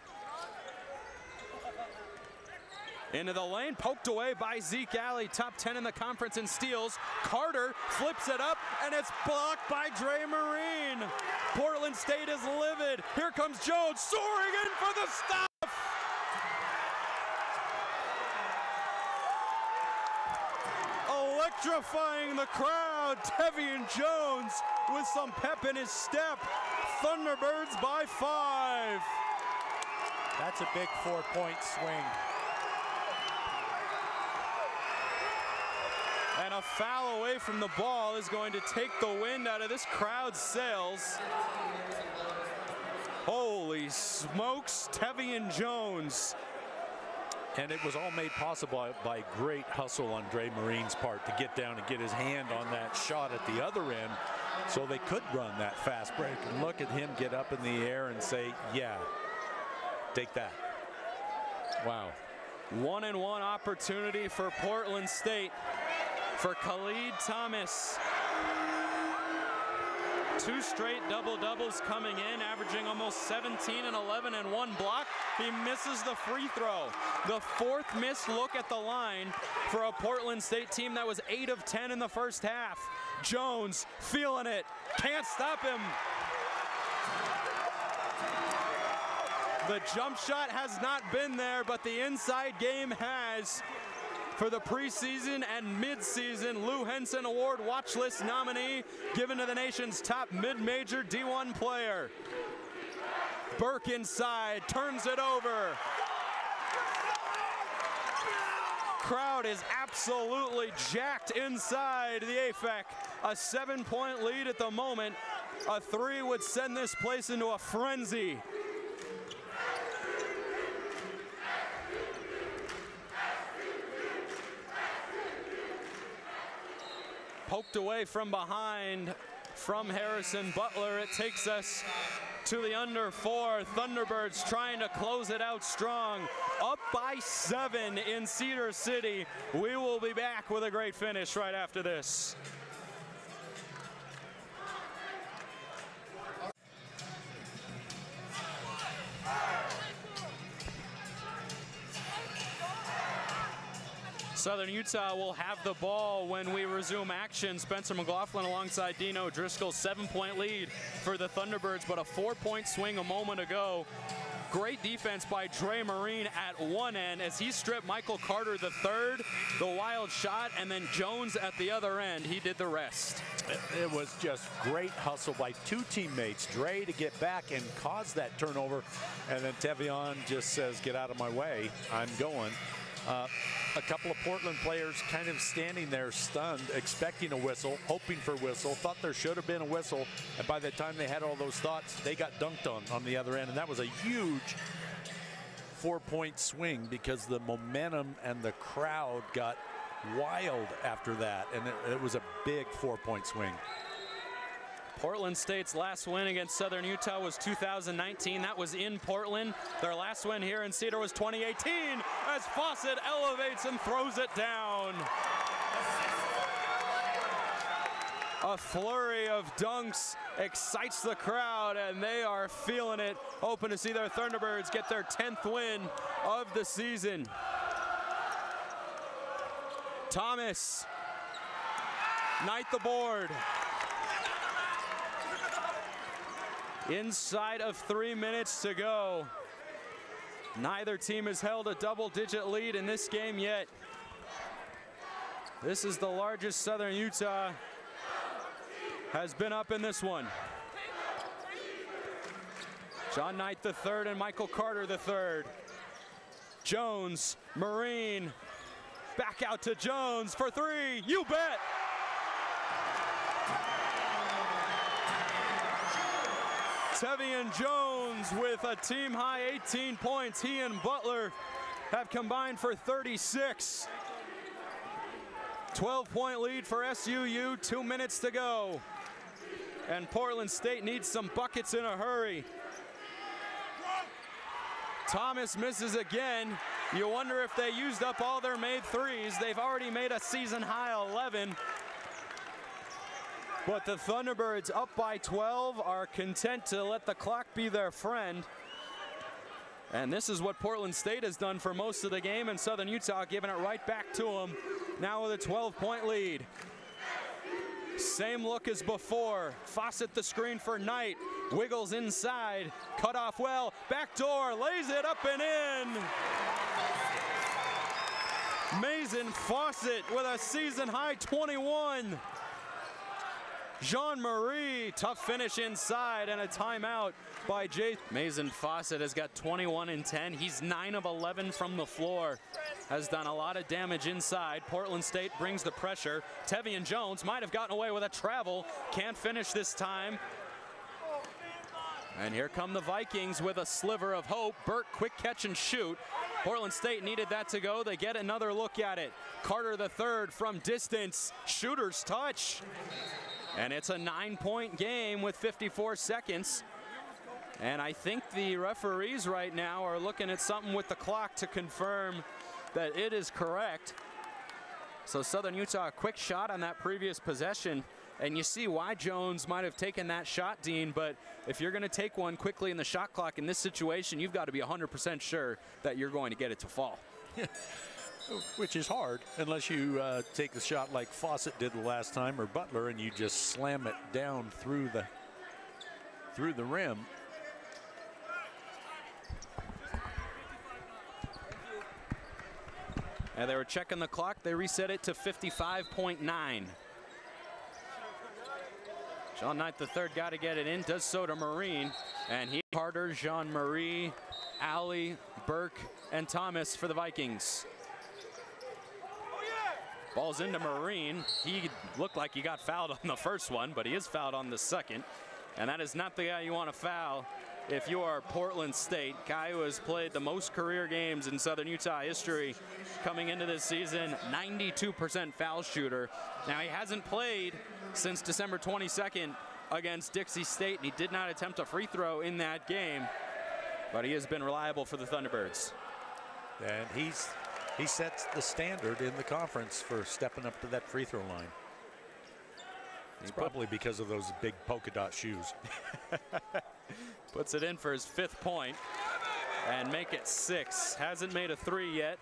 Into the lane, poked away by Zeke Alley, top 10 in the conference in steals. Carter flips it up, and it's blocked by Dre Marine. Portland State is livid. Here comes Jones, soaring in for the stop. Electrifying the crowd, Tevian Jones with some pep in his step. Thunderbirds by 5. That's a big 4-point swing. And a foul away from the ball is going to take the wind out of this crowd's sails. Holy smokes, Tevian Jones. And it was all made possible by great hustle on Dre Marine's part to get down and get his hand on that shot at the other end so they could run that fast break. And look at him get up in the air and say, yeah, take that. Wow. 1-and-1 opportunity for Portland State. For Khalid Thomas. 2 straight double-doubles coming in, averaging almost 17 and 11 and 1 block. He misses the free throw. The 4th missed look at the line for a Portland State team that was 8 of 10 in the first half. Jones feeling it, can't stop him. The jump shot has not been there, but the inside game has. For the preseason and mid-season Lou Henson Award watch list nominee, given to the nation's top mid-major D1 player. Burke inside, turns it over. Crowd is absolutely jacked inside the AFEC. A 7-point lead at the moment. A 3 would send this place into a frenzy. Poked away from behind from Harrison Butler. It takes us to the under 4. Thunderbirds trying to close it out strong. Up by 7 in Cedar City. We will be back with a great finish right after this. Southern Utah will have the ball when we resume action. Spencer McLaughlin alongside Dino Driscoll. 7-point lead for the Thunderbirds, but a 4-point swing a moment ago. Great defense by Dre Marine at one end as he stripped Michael Carter the third, the wild shot, and then Jones at the other end. He did the rest. It was just great hustle by 2 teammates, Dre to get back and cause that turnover, and then Tevian just says, get out of my way, I'm going. A couple of Portland players kind of standing there stunned, expecting a whistle, hoping for a whistle, thought there should have been a whistle, and by the time they had all those thoughts, they got dunked on the other end, and that was a huge 4-point swing because the momentum and the crowd got wild after that, and it was a big 4-point swing. Portland State's last win against Southern Utah was 2019. That was in Portland. Their last win here in Cedar was 2018 as Fawcett elevates and throws it down. A flurry of dunks excites the crowd, and they are feeling it. Hoping to see their Thunderbirds get their 10th win of the season. Thomas, Knight the board. Inside of 3 minutes to go. Neither team has held a double-digit lead in this game yet. This is the largest Southern Utah has been up in this one. John Knight III and Michael Carter III. Jones, Marine, back out to Jones for 3, you bet! Tevian Jones with a team-high 18 points. He and Butler have combined for 36. 12-point lead for SUU, 2 minutes to go. And Portland State needs some buckets in a hurry. Thomas misses again. You wonder if they used up all their made threes. They've already made a season-high 11. But the Thunderbirds, up by 12, are content to let the clock be their friend. And this is what Portland State has done for most of the game, and Southern Utah giving it right back to them, now with a 12-point lead. Same look as before. Fawcett the screen for Knight. Wiggles inside. Cut off well. Backdoor. Lays it up and in. Mason Fawcett with a season-high 21. Jean-Marie, tough finish inside, and a timeout by Jay. Mason Fawcett has got 21 and 10. He's 9 of 11 from the floor. Has done a lot of damage inside. Portland State brings the pressure. Tevian Jones might have gotten away with a travel. Can't finish this time. And here come the Vikings with a sliver of hope. Burke, quick catch and shoot. Portland State needed that to go. They get another look at it. Carter the third from distance. Shooter's touch. And it's a 9-point game with 54 seconds. And I think the referees right now are looking at something with the clock to confirm that it is correct. So Southern Utah, a quick shot on that previous possession. And you see why Jones might have taken that shot, Dean. But if you're going to take one quickly in the shot clock in this situation, you've got to be 100% sure that you're going to get it to fall. Which is hard unless you take a shot like Fawcett did the last time, or Butler, and you just slam it down through the rim. And they were checking the clock. They reset it to 55.9. John Knight III got to get it in. Does so to Marine. And he, Carter, Jean-Marie, Alley, Burke, and Thomas for the Vikings. Ball's into Marine. He looked like he got fouled on the first one, but he is fouled on the second. And that is not the guy you want to foul if you are Portland State. Guy who has played the most career games in Southern Utah history coming into this season. 92% foul shooter. Now, he hasn't played since December 22nd against Dixie State, and he did not attempt a free throw in that game. But he has been reliable for the Thunderbirds. And he sets the standard in the conference for stepping up to that free throw line. It's probably because of those big polka dot shoes. Puts it in for his 5th point and make it 6. Hasn't made a 3 yet.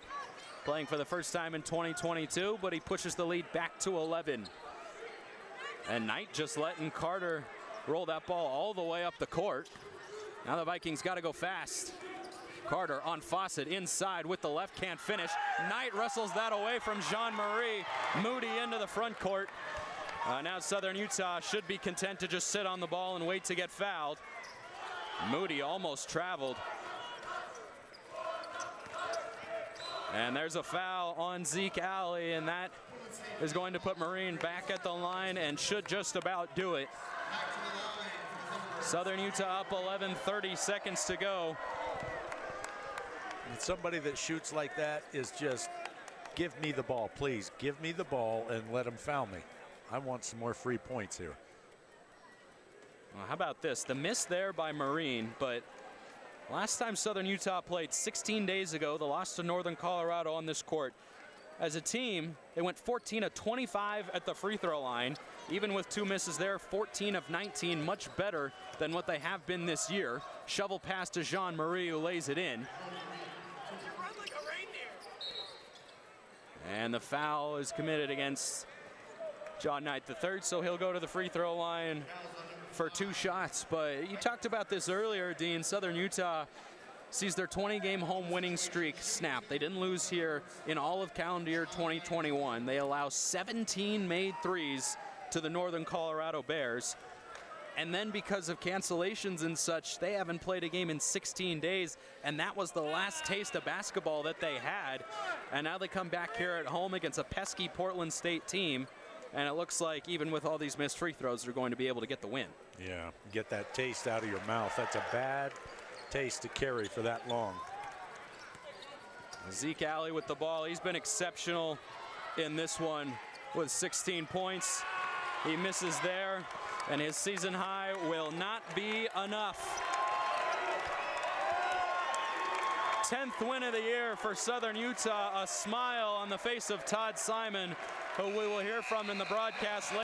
Playing for the first time in 2022, but he pushes the lead back to 11. And Knight just letting Carter roll that ball all the way up the court. Now the Vikings got to go fast. Carter on Fawcett inside with the left, can't finish. Knight wrestles that away from Jean-Marie. Moody into the front court. Now Southern Utah should be content to just sit on the ball and wait to get fouled. Moody almost traveled. And there's a foul on Zeke Alley, and that is going to put Marine back at the line and should just about do it. Southern Utah up 11, 30 seconds to go. And somebody that shoots like that is just, give me the ball, please. Give me the ball and let them foul me. I want some more free points here. Well, how about this? The miss there by Marine, but last time Southern Utah played 16 days ago, the loss to Northern Colorado on this court. As a team, they went 14 of 25 at the free throw line. Even with 2 misses there, 14 of 19, much better than what they have been this year. Shovel pass to Jean-Marie, who lays it in. And the foul is committed against John Knight III, so he'll go to the free throw line for 2 shots. But you talked about this earlier, Dean. Southern Utah sees their 20-game home winning streak snap. They didn't lose here in all of calendar year 2021. They allow 17 made threes to the Northern Colorado Bears. And then because of cancellations and such, they haven't played a game in 16 days, and that was the last taste of basketball that they had. And now they come back here at home against a pesky Portland State team, and it looks like even with all these missed free throws, they're going to be able to get the win. Yeah, get that taste out of your mouth. That's a bad taste to carry for that long. Zeke Alley with the ball. He's been exceptional in this one with 16 points. He misses there, and his season high will not be enough. 10th win of the year for Southern Utah. A smile on the face of Todd Simon, who we will hear from in the broadcast later.